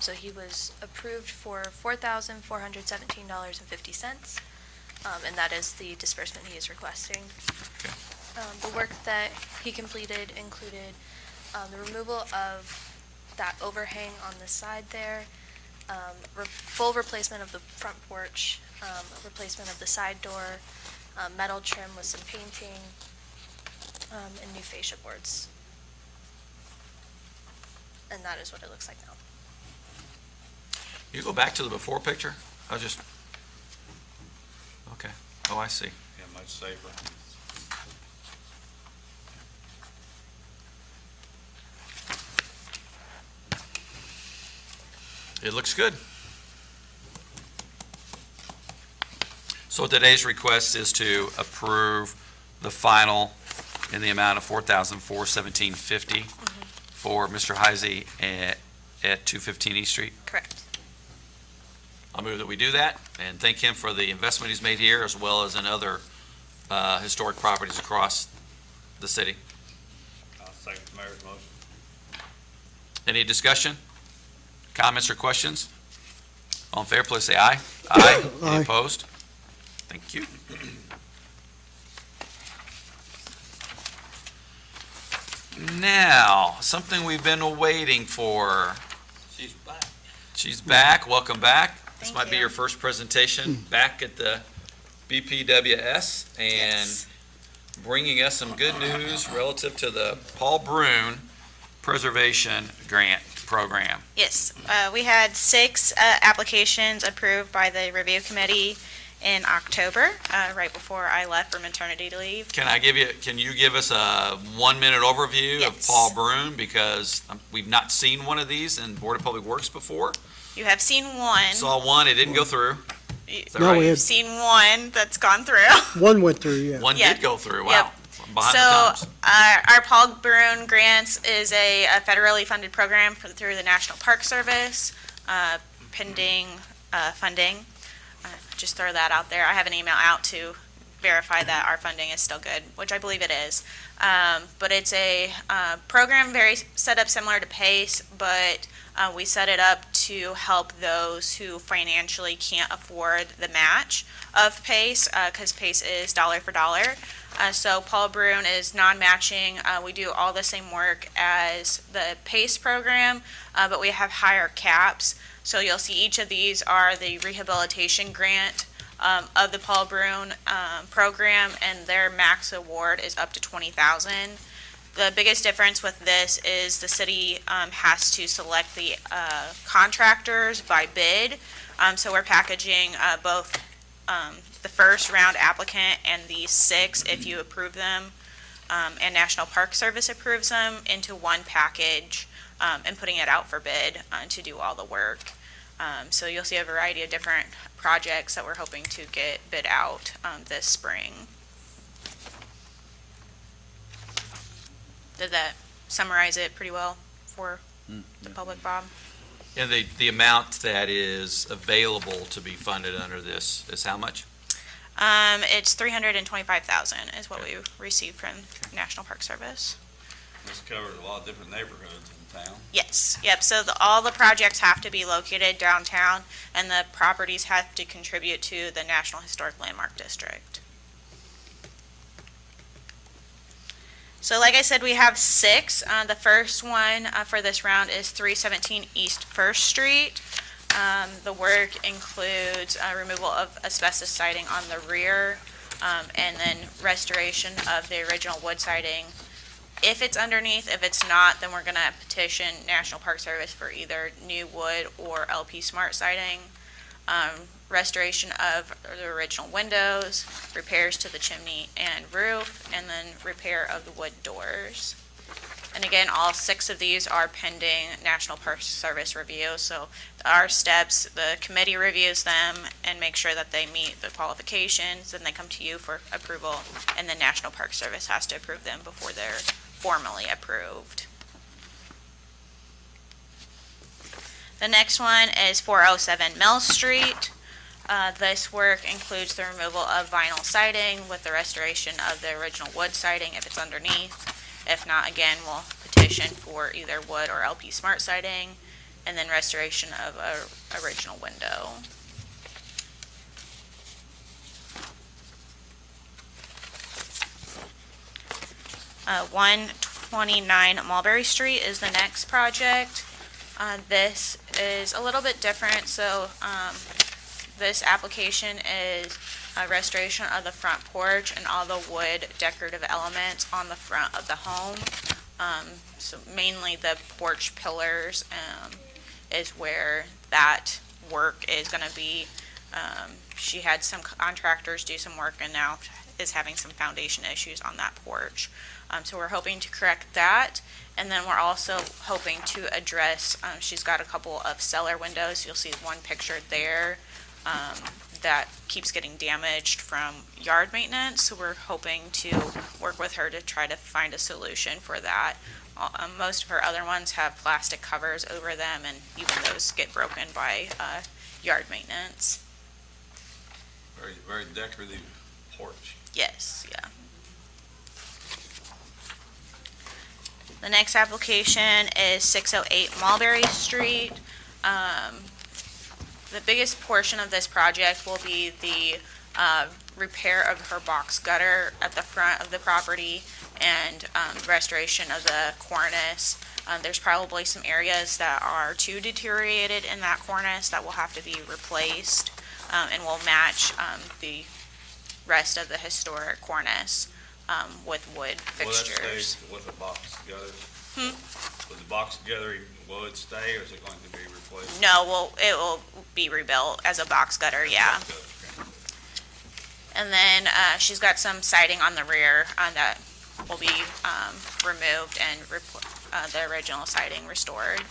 L: So he was approved for $4,417.50, and that is the disbursement he is requesting.
A: Okay.
L: The work that he completed included the removal of that overhang on the side there, full replacement of the front porch, replacement of the side door, metal trim with some painting, and new fascia boards. And that is what it looks like now.
A: You go back to the before picture? Okay. Oh, I see.
C: Yeah, much safer.
A: It looks good. So today's request is to approve the final in the amount of $4,417.50 for Mr. Heisey at 215 East Street.
L: Correct.
A: I'll move that we do that and thank him for the investment he's made here as well as in other historic properties across the city.
C: I'll second the mayor's motion.
A: Any discussion? Comments or questions? All in favor, please say aye. Aye.
D: Aye.
A: Any opposed? Thank you. Now, something we've been waiting for.
F: She's back.
A: She's back. Welcome back. This
J: Thank
A: might be
J: you.
A: your first presentation back at the BPWS and bringing us some good news relative to the Paul Brune Preservation Grant Program.
M: Yes, we had 6 applications approved by the review committee, in October, right before I left for maternity leave.
A: Can you give us a 1-minute overview of
M: Yes.
A: Paul Broom? Because we've not seen one of these in Board of Public Works before.
M: You have seen one.
A: Saw one, it didn't go through. Is that
D: No,
A: right?
D: we
M: You've
D: had,
M: seen one that's gone through.
D: one went through, yeah.
A: One
M: Yeah.
A: did go through,
M: Yep.
A: wow. I'm behind the
M: So,
A: times.
M: our Paul Brown Grants is a federally funded program through the National Park Service, pending funding. Just throw that out there. I have an email out to verify that our funding is still good, which I believe it is. But it's a program very set up similar to PACE, but we set it up to help those who financially can't afford the match of PACE, because PACE is dollar for dollar. So Paul Brown is non-matching. We do all the same work as the PACE program, but we have higher caps. So you'll see each of these are the rehabilitation grant of the Paul Brown program, and their max award is up to $20,000. The biggest difference with this is the city has to select the contractors by bid. So we're packaging both the first round applicant and the 6, if you approve them, and National Park Service approves them, into one package and putting it out for bid to do all the work. So you'll see a variety of different projects that we're hoping to get bid out this spring. Did that summarize it pretty well for the public, Bob?
A: And the amount that is available to be funded under this is how much?
M: It's $325,000 is what we received from National Park Service.
C: This covers a lot of different neighborhoods in town.
M: Yes, yep, so all the projects have to be located downtown, and the properties have to contribute to the National Historic Landmark District. So like I said, we have 6. The first one for this round is 317 East First Street. The work includes removal of asbestos siding on the rear, and then restoration of the original wood siding. If it's underneath, if it's not, then we're gonna petition National Park Service for either new wood or LP Smart siding. Restoration of the original windows, repairs to the chimney and roof, and then repair of the wood doors. And again, all 6 of these are pending National Park Service review, so our steps, the committee reviews them and make sure that they meet the qualifications, and they come to you for approval, and the National Park Service has to approve them before they're formally approved. The next one is 407 Mill Street. This work includes the removal of vinyl siding with the restoration of the original wood siding if it's underneath. If not, again, we'll petition for either wood or LP Smart siding, and then restoration of a original window. Uh, 129 Mulberry Street is the next project. This is a little bit different, so this application is a restoration of the front porch and all the wood decorative elements on the front of the home. So mainly the porch pillars is where that work is going to be. She had some contractors do some work and now is having some foundation issues on that porch. So we're hoping to correct that. And then we're also hoping to address, she's got a couple of cellar windows. You'll see one picture there that keeps getting damaged from yard maintenance. So we're hoping to work with her to try to find a solution for that. Most of her other ones have plastic covers over them, and even those get broken by yard maintenance.
C: Very, very decorative porch.
M: Yes, yeah. The next application is 608 Mulberry Street. The biggest portion of this project will be the repair of her box gutter at the front of the property and restoration of the cornice. There's probably some areas that are too deteriorated in that cornice that will have to be replaced and will match the rest of the historic cornice with wood fixtures.
C: Will that stay with the box gutter? Will the box gutter wood stay, or is it going to be replaced?
M: No, it will be rebuilt as a box gutter, yeah. And then she's got some siding on the rear that will be removed and the original siding restored.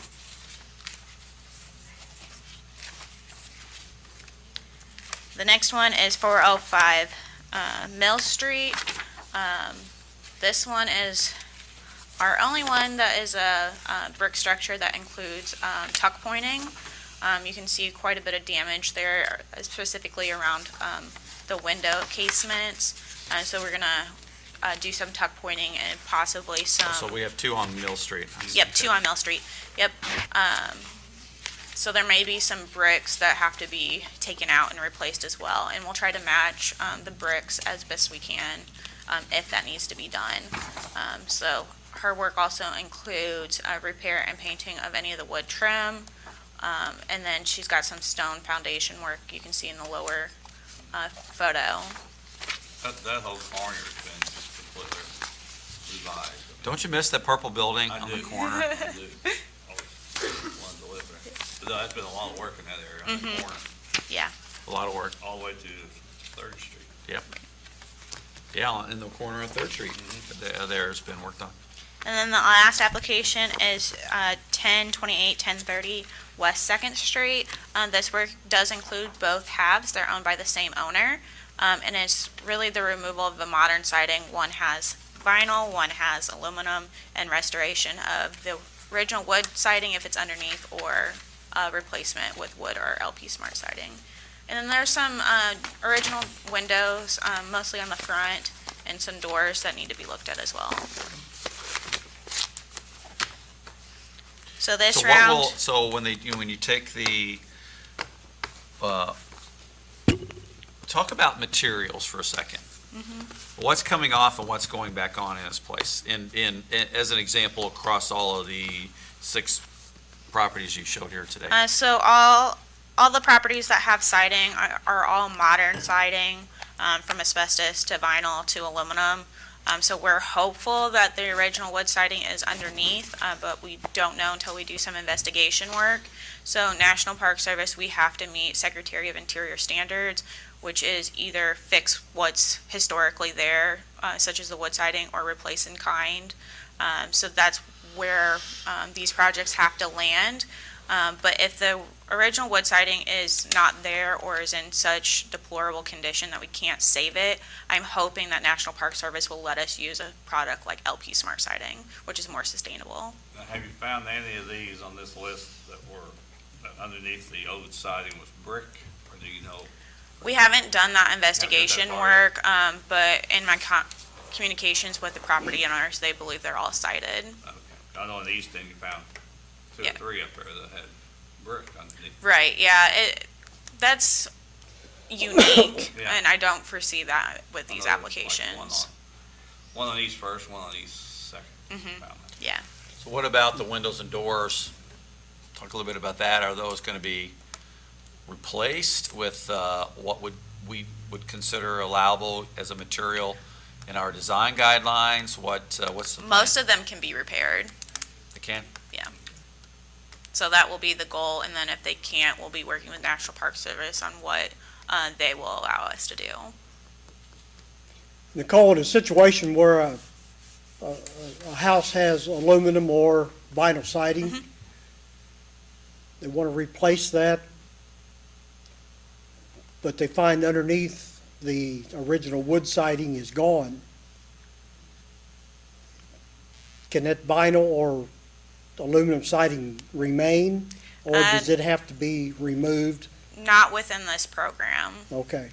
M: The next one is 405 Mill Street. This one is our only one that is a brick structure that includes tuck pointing. You can see quite a bit of damage there, specifically around the window casements. So we're gonna do some tuck pointing and possibly some.
A: So we have 2 on Mill Street.
M: Yep, 2 on Mill Street. Yep. So there may be some bricks that have to be taken out and replaced as well, and we'll try to match the bricks as best we can if that needs to be done. So her work also includes repair and painting of any of the wood trim, and then she's got some stone foundation work you can see in the lower photo.
C: That whole corner has been just completely revised.
A: Don't you miss that purple building
C: I
A: on
C: do.
A: the corner?
C: I do. Always wanted to live there. But no, that's been a lot of work in that area, on the corner,
A: A lot of work.
C: all the way to Third Street.
A: Yeah, in the corner of 3rd Street, there's been worked on.
M: And then the last application is 1028, 1030 West 2nd Street. This work does include both halves. They're owned by the same owner. And it's really the removal of the modern siding. One has vinyl, one has aluminum, and restoration of the original wood siding if it's underneath, or replacement with wood or LP Smart siding. And then there's some original windows, mostly on the front, and some doors that need to be looked at as well. So this
A: So
M: round,
A: so when you take the, talk about materials for a second. What's coming off and what's going back on in its place? As an example, across all of the 6 properties you showed here today.
M: so all the properties that have siding are all modern siding, from asbestos to vinyl to aluminum. So we're hopeful that the original wood siding is underneath, but we don't know until we do some investigation work. So National Park Service, we have to meet Secretary of Interior standards, which is either fix what's historically there, such as the wood siding, or replace in kind. So that's where these projects have to land. But if the original wood siding is not there or is in such deplorable condition that we can't save it, I'm hoping that National Park Service will let us use a product like LP Smart siding, which is more sustainable.
C: Now, have you found any of these on this list that were underneath the old siding was brick, or do you know?
M: We haven't done that investigation
C: far
M: work, but in my communications with the property owners, they believe they're all sided.
C: Okay. I know in the east end you found 2
M: Yeah.
C: or 3 up there that had brick underneath.
M: Right, yeah, that's unique,
C: Yeah.
M: and I don't foresee that with
C: I
M: these
C: know there's like
M: applications.
C: One on east first, one on east second.
M: Mhm.
C: Found that.
M: Yeah.
A: So what about the windows and doors? Talk a little bit about that. Are those going to be replaced with what we would consider allowable as a material in our design guidelines? What's the plan?
M: Most of them can be repaired,
A: They can?
M: so that will be the goal, and then if they can't, we'll be working with National Park Service on what they will allow us to do.
D: Nicole, in a situation where a house has aluminum or vinyl siding, they want to replace that, but they find underneath the original wood siding is gone, can that vinyl or aluminum siding remain, or does it have to be removed?
M: Not within this program.
D: Okay.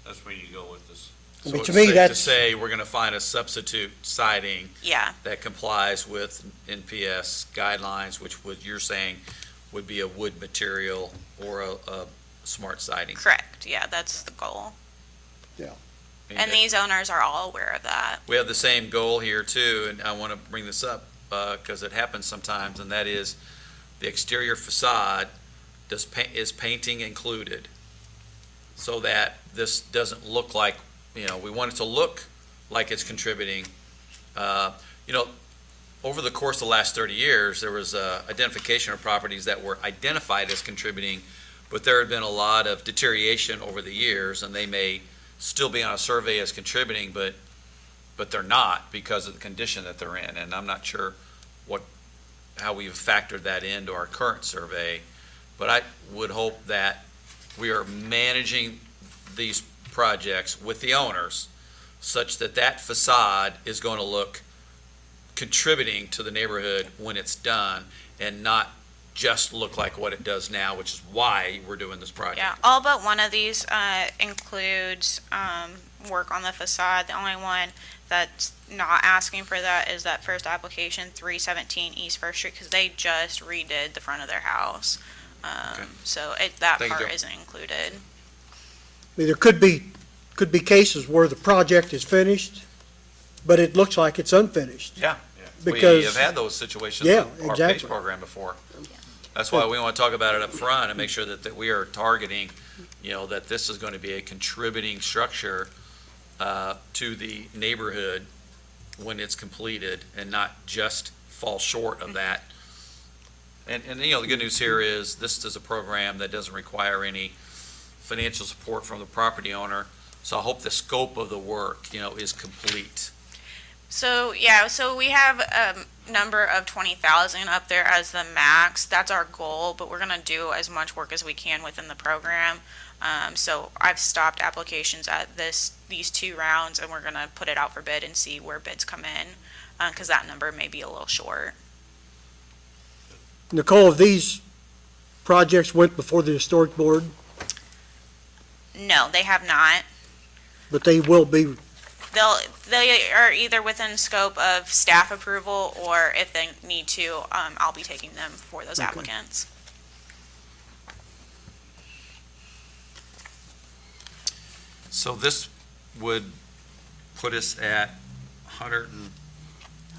C: That's when you go with this.
D: I
A: So
D: mean,
A: it's
D: to me,
A: safe to
D: that's-
A: say we're going to find a substitute siding
M: Yeah,
A: that complies with NPS guidelines, which you're saying would be a wood material or a smart siding.
M: correct, yeah, that's the goal. And these owners are all aware of that.
A: We have the same goal here too, and I want to bring this up because it happens sometimes, and that is the exterior facade is painting included, so that this doesn't look like, we want it to look like it's contributing. Over the course of the last 30 years, there was identification of properties that were identified as contributing, but there had been a lot of deterioration over the years, and they may still be on a survey as contributing, but they're not because of the condition that they're in. And I'm not sure how we've factored that into our current survey. But I would hope that we are managing these projects with the owners such that that facade is going to look contributing to the neighborhood when it's done and not just look like what it does now, which is why we're doing this project.
M: Yeah, all but one of these includes work on the facade. The only one that's not asking for that is that first application, 317 East First Street, because they just redid the front of their house.
A: Okay.
M: So that
A: Thank you,
M: part
A: Joe.
M: isn't included.
D: I mean, there could be cases where the project is finished, but it looks like it's unfinished.
A: Yeah. We
D: Because,
A: have had those situations
D: Yeah,
A: with our PACE
D: exactly.
A: program before. That's why we want to talk about it up front and make sure that we are targeting, that this is going to be a contributing structure to the neighborhood when it's completed and not just fall short of that. And the good news here is this is a program that doesn't require any financial support from the property owner. So I hope the scope of the work, is complete.
M: So, yeah, so we have a number of 20,000 up there as the max. That's our goal, but we're gonna do as much work as we can within the program. So I've stopped applications at these 2 rounds, and we're gonna put it out for bid and see where bids come in, because that number may be a little short.
D: Nicole, if these projects went before the historic board,
M: No, they have not.
D: but they will be,
M: They are either within scope of staff approval, or if they need to, I'll be taking them for those
D: Okay.
M: applicants.
A: So this would put us at
D: $140,000.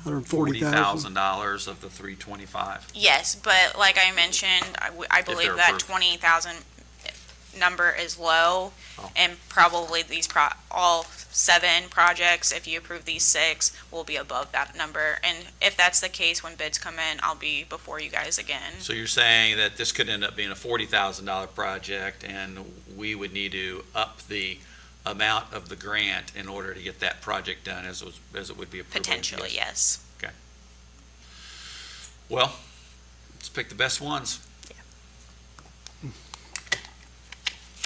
A: $140,000 of the 325.
M: Yes, but like I mentioned, I believe
A: they're
M: that
A: approved.
M: 20,000 number is low,
A: Oh.
M: and probably all 7 projects, if you approve these 6, will be above that number. And if that's the case, when bids come in, I'll be before you guys again.
A: So you're saying that this could end up being a $40,000 project, and we would need to up the amount of the grant in order to get that project done as it would be approved?
M: Potentially, yes.
A: Well, let's pick the best ones.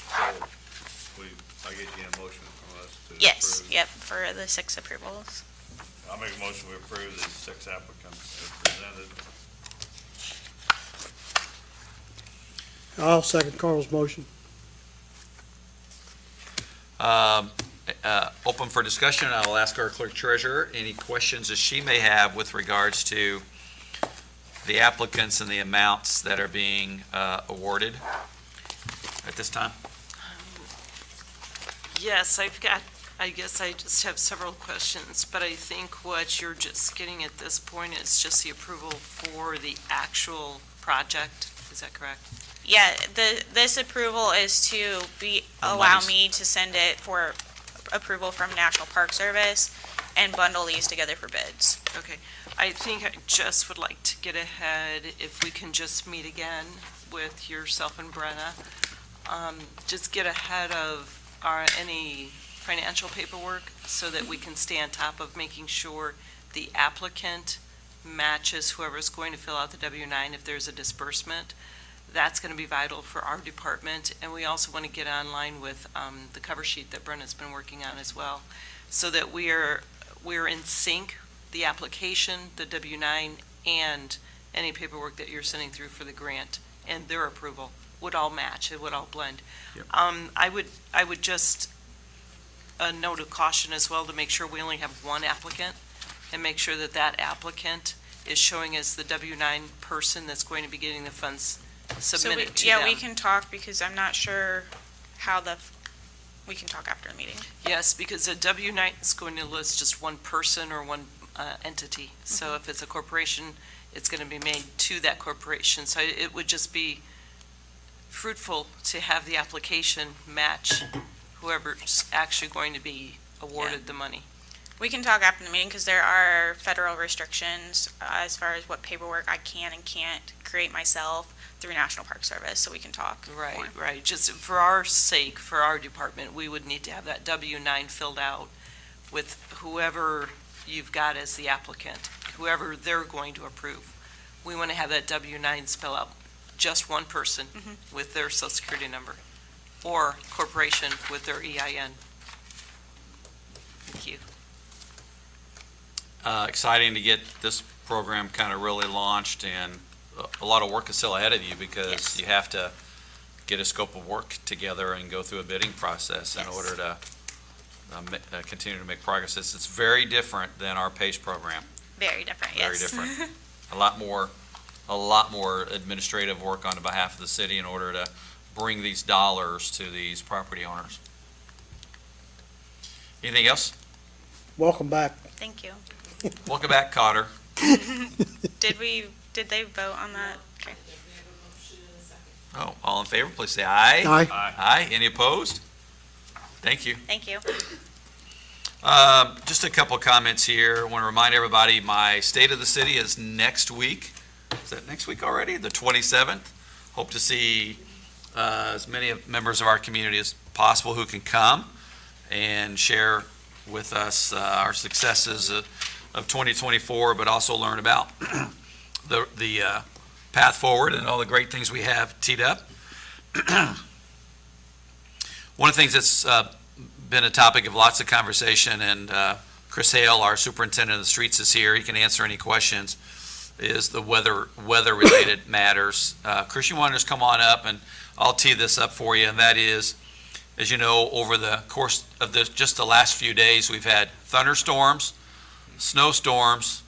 C: So I guess you need a motion from us to
M: Yes,
C: approve.
M: yep, for the 6 approvals.
C: I'll make a motion we approve these 6 applicants as presented.
D: I'll second Carl's motion.
A: Open for discussion. I'll ask our clerk treasurer any questions that she may have with regards to the applicants and the amounts that are being awarded at this time.
B: Yes, I guess I just have several questions, but I think what you're just getting at this point is just the approval for the actual project. Is that correct?
M: Yeah, this approval is to allow
A: monies.
M: me to send it for approval from National Park Service and bundle these together for bids.
B: Okay. I think I just would like to get ahead, if we can just meet again with yourself and Brenna, just get ahead of any financial paperwork so that we can stay on top of making sure the applicant matches whoever's going to fill out the W-9 if there's a disbursement. That's going to be vital for our department, and we also want to get online with the cover sheet that Brenna's been working on as well, so that we're in sync, the application, the W-9, and any paperwork that you're sending through for the grant, and their approval would all match, it would all blend.
A: Yep.
B: I would just a note of caution as well to make sure we only have one applicant, and make sure that that applicant is showing as the W-9 person that's going to be getting the funds submitted to them.
M: Yeah, we can talk, because I'm not sure how we can talk after the meeting.
B: Yes, because a W-9 is going to list just one person or one entity. So if it's a corporation, it's going to be made to that corporation. So it would just be fruitful to have the application match whoever's actually going to be awarded the money.
M: We can talk after the meeting, because there are federal restrictions as far as what paperwork I can and can't create myself through National Park Service, so we can talk more.
B: Right. Just for our sake, for our department, we would need to have that W-9 filled out with whoever you've got as the applicant, whoever they're going to approve. We want to have that W-9 spell out just one person with their social security number, or corporation with their EIN. Thank you.
A: Exciting to get this program kind of really launched, and a lot of work is still ahead of you because
M: Yes.
A: you have to get a scope of work together and go through a bidding process in
M: Yes.
A: order to continue to make progress. It's very different than our PACE program.
M: Very different,
A: Very
M: yes.
A: different. A lot more administrative work on behalf of the city in order to bring these dollars to these property owners. Anything else?
D: Welcome back.
M: Thank you.
A: Welcome back, Cotter.
M: Did they vote on that? Okay.
A: Oh, all in favor, please say aye.
D: Aye.
A: Aye. Any opposed? Thank you.
M: Thank you.
A: Just a couple of comments here. I want to remind everybody, my State of the City is next week. Is that next week already? The 27th. Hope to see as many members of our community as possible who can come and share with us our successes of 2024, but also learn about the path forward and all the great things we have teed up. One of the things that's been a topic of lots of conversation, and Chris Hale, our superintendent of the streets, is here. He can answer any questions, is the weather-related matters. Chris, you want to just come on up, and I'll tee this up for you, and that is, as you know, over the course of just the last few days, we've had thunderstorms, snowstorms,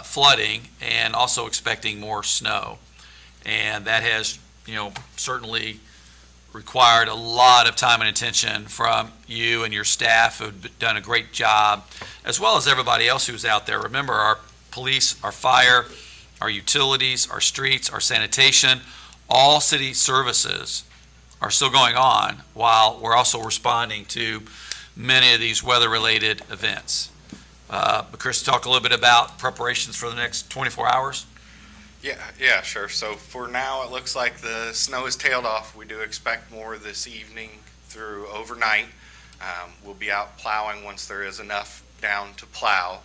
A: flooding, and also expecting more snow. And that has, certainly required a lot of time and attention from you and your staff who've done a great job, as well as everybody else who's out there. Remember, our police, our fire, our utilities, our streets, our sanitation, all city services are still going on while we're also responding to many of these weather-related events. But Chris, talk a little bit about preparations for the next 24 hours.
N: Yeah, sure. So for now, it looks like the snow is tailed off. We do expect more this evening through overnight. We'll be out plowing once there is enough down to plow.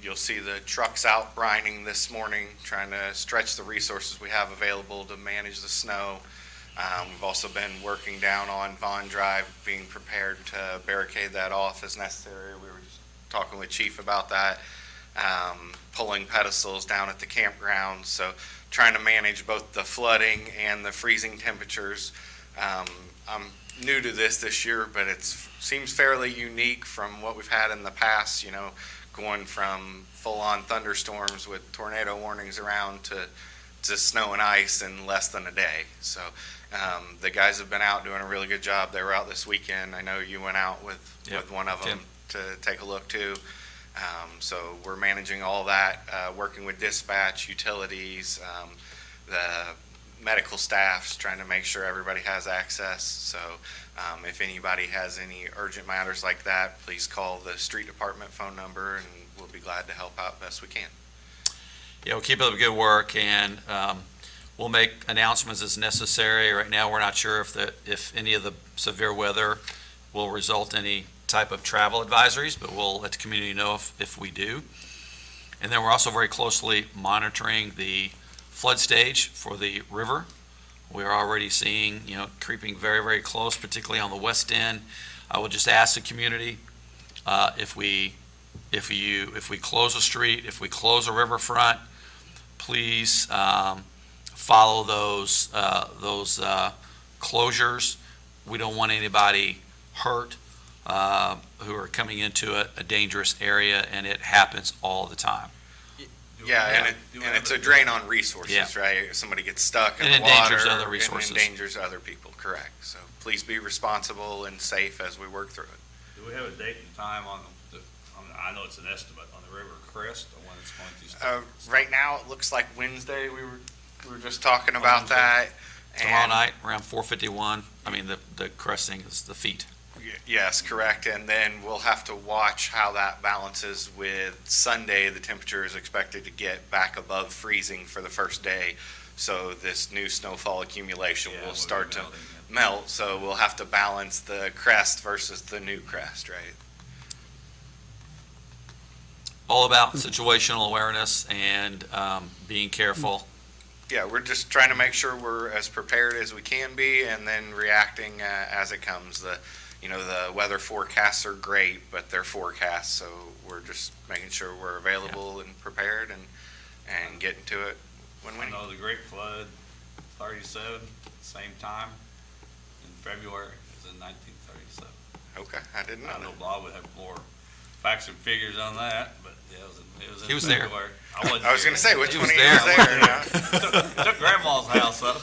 N: You'll see the trucks out brining this morning, trying to stretch the resources we have available to manage the snow. We've also been working down on Vaughn Drive, being prepared to barricade that off as necessary. We were just talking with Chief about that. Pulling pedestals down at the campground, so trying to manage both the flooding and the freezing temperatures. I'm new to this year, but it seems fairly unique from what we've had in the past, going from full-on thunderstorms with tornado warnings around to snow and ice in less than a day. So the guys have been out doing a really good job. They were out this weekend. I know you went out with one of them to take a look too. So we're managing all that, working with dispatch, utilities, the medical staffs, trying to make sure everybody has access. So if anybody has any urgent matters like that, please call the street department phone number, and we'll be glad to help out best we can.
A: Yeah, we'll keep up the good work, and we'll make announcements as necessary. Right now, we're not sure if any of the severe weather will result in any type of travel advisories, but we'll let the community know if we do. And then we're also very closely monitoring the flood stage for the river. We're already seeing, creeping very, very close, particularly on the west end. I would just ask the community, if we close a street, if we close a riverfront, please follow those closures. We don't want anybody hurt who are coming into a dangerous area, and it happens all the time.
N: Yeah, and it's a drain on resources, right? If somebody gets stuck in
A: And
N: the water.
A: endangers other resources.
N: And endangers other people, correct. So please be responsible and safe as we work through it.
C: Do we have a date and time on I know it's an estimate, on the river crest, or when it's going to start?
N: Right now, it looks like Wednesday. We were just talking about that.
A: Tomorrow
N: And-
A: night, around 4:51, the cresting is the feet.
N: Yes, correct. And then we'll have to watch how that balances with Sunday. The temperature is expected to get back above freezing for the first day. So this new snowfall accumulation
C: Yeah,
N: will
C: we'll be
N: start to
C: melting it.
N: melt, so we'll have to balance the crest versus the new crest, right?
A: All about situational awareness and being careful.
N: Yeah, we're just trying to make sure we're as prepared as we can be and then reacting as it comes. The weather forecasts are great, but they're forecasts, so we're just making sure we're available and prepared and getting to it when we
C: I
N: need.
C: know the Great Flood, 37, same time in February as in 1937.
N: Okay, I didn't know
C: I know
N: that.
C: Bob would have more facts and figures on that, but yeah, it was in
A: He was there.
C: February. I wasn't
N: I was going to say, which
A: He
N: one
A: was
N: of you was
A: there.
N: there? Yeah.
C: Took Grandma's house up.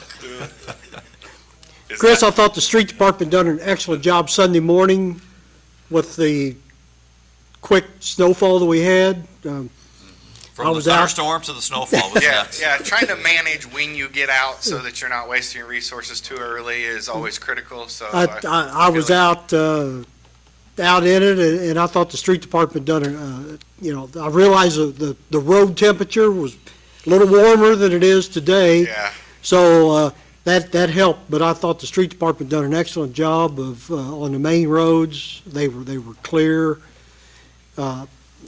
N: Is
D: Chris,
N: that-
D: I thought the street department done an excellent job Sunday morning with the quick snowfall that we had. I
A: From the
D: was out.
A: thunderstorm to the snowfall was
N: Yeah,
A: nuts.
N: yeah, trying to manage when you get out so that you're not wasting your resources too early is always critical, so.
D: I was
N: feel like-
D: out in it, and I thought the street department done I realized the road temperature was a little warmer than it is today.
N: Yeah,
D: So that helped, but I thought the street department done an excellent job of on the main roads. They were clear.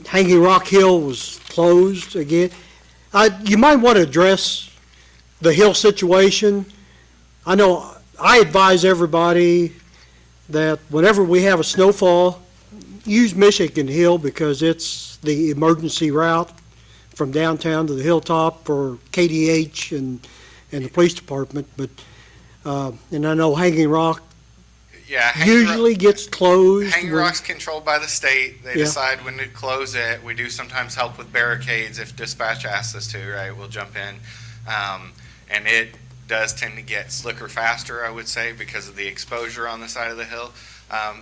D: Hanging Rock Hill was closed again. You might want to address the hill situation. I know I advise everybody that whenever we have a snowfall, use Michigan Hill because it's the emergency route from downtown to the hilltop for KDH and the police department, but, and I know Hanging Rock
N: yeah. Hanging Rock-
D: usually gets closed.
N: Hanging
D: when-
N: Rock's controlled by the state. They
D: Yeah.
N: decide when to close it. We do sometimes help with barricades if dispatch asks us to, right? We'll jump in. And it does tend to get slicker faster, I would say, because of the exposure on the side of the hill.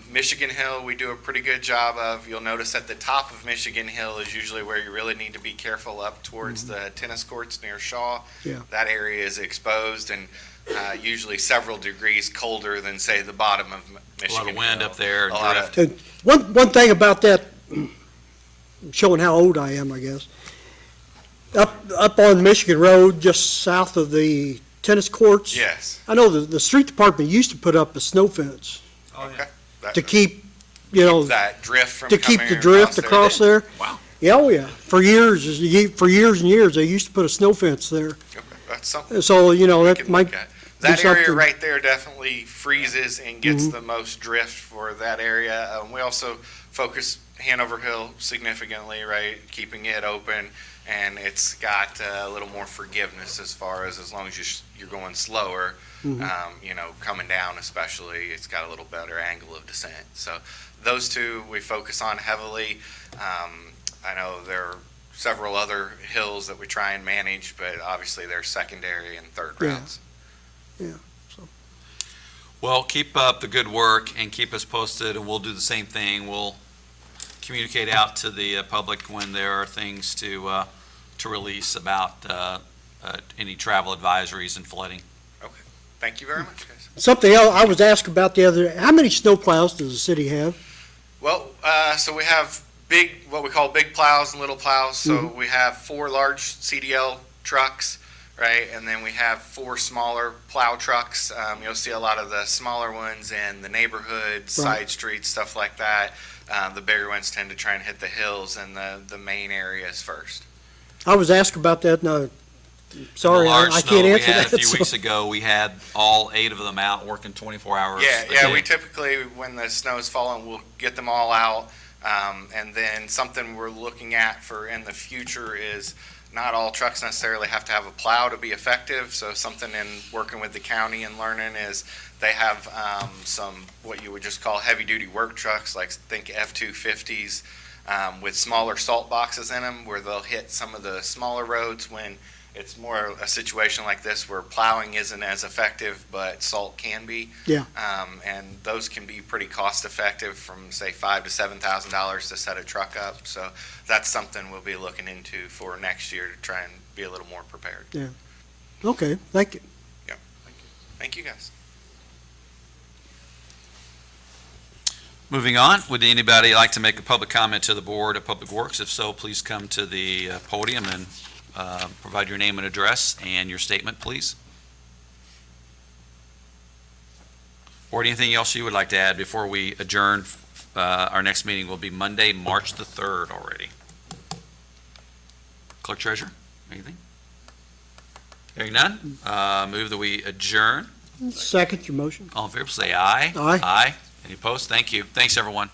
N: Michigan Hill, we do a pretty good job of. You'll notice at the top of Michigan Hill is usually where you really need to be careful up towards the tennis courts near Shaw.
D: Yeah.
N: That area is exposed and usually several degrees colder than, say, the bottom of
A: A
N: Michigan
A: lot of wind
N: Hill.
A: up there,
N: A lot of-
A: drift.
D: And one thing about that, showing how old I am, I guess. Up on Michigan Road, just south of the tennis courts.
N: Yes.
D: I know the street department used to put up a snow fence
C: Oh, yeah.
N: Okay. That-
D: to keep,
N: that drift from
D: to keep
N: coming
D: the drift across there.
A: Wow.
D: Yeah, oh yeah. For years and years, they used to put a snow fence there.
N: Okay, that's something
D: So,
N: we
D: that
N: can
D: might,
N: look at. That
D: do
N: area
D: something.
N: right there definitely freezes and gets
D: Mhm.
N: the most drift for that area. We also focus Hanover Hill significantly, right, keeping it open, and it's got a little more forgiveness as far as long as you're going slower,
D: Mhm.
N: coming down especially, it's got a little better angle of descent. So those two we focus on heavily. I know there are several other hills that we try and manage, but obviously they're secondary and third
D: Yeah.
N: routes.
A: Well, keep up the good work and keep us posted, and we'll do the same thing. We'll communicate out to the public when there are things to release about any travel advisories and flooding.
N: Thank you very much, guys.
D: something else I was asked about the other, how many snow plows does the city have?
N: Well, so we have what we call big plows and little plows. So we have 4 large CDL trucks, right? And then we have 4 smaller plow trucks. You'll see a lot of the smaller ones in the neighborhood, side streets, stuff like that. The bigger ones tend to try and hit the hills and the main areas first.
D: I was asked about that, no, sorry,
A: The large
D: I
A: snow
D: can't
A: we
D: answer
A: had
D: that.
A: a few
D: so-
A: weeks ago, we had all 8 of them out working 24 hours.
N: Yeah,
A: a
N: yeah.
A: day.
N: We typically, when the snow is falling, we'll get them all out. And then something we're looking at for in the future is not all trucks necessarily have to have a plow to be effective. So something in working with the county and learning is they have some what you would just call heavy-duty work trucks, like think F-250s, with smaller salt boxes in them, where they'll hit some of the smaller roads when it's more a situation like this where plowing isn't as effective, but salt can be.
D: Yeah.
N: And those can be pretty cost effective, from say $5,000 to $7,000 to set a truck up. So that's something we'll be looking into for next year to try and be a little more prepared.
D: Okay, thank you.
N: Thank you, guys.
A: Moving on, would anybody like to make a public comment to the Board of Public Works? If so, please come to the podium and provide your name and address and your statement, please. Or anything else you would like to add before we adjourn? Our next meeting will be Monday, March the 3rd already. Clerk Treasurer, anything? Hearing none, move that we adjourn.
D: Second your motion.
A: All in favor, say aye.
D: Aye.
A: Aye. Any opposed? Thank you. Thanks, everyone.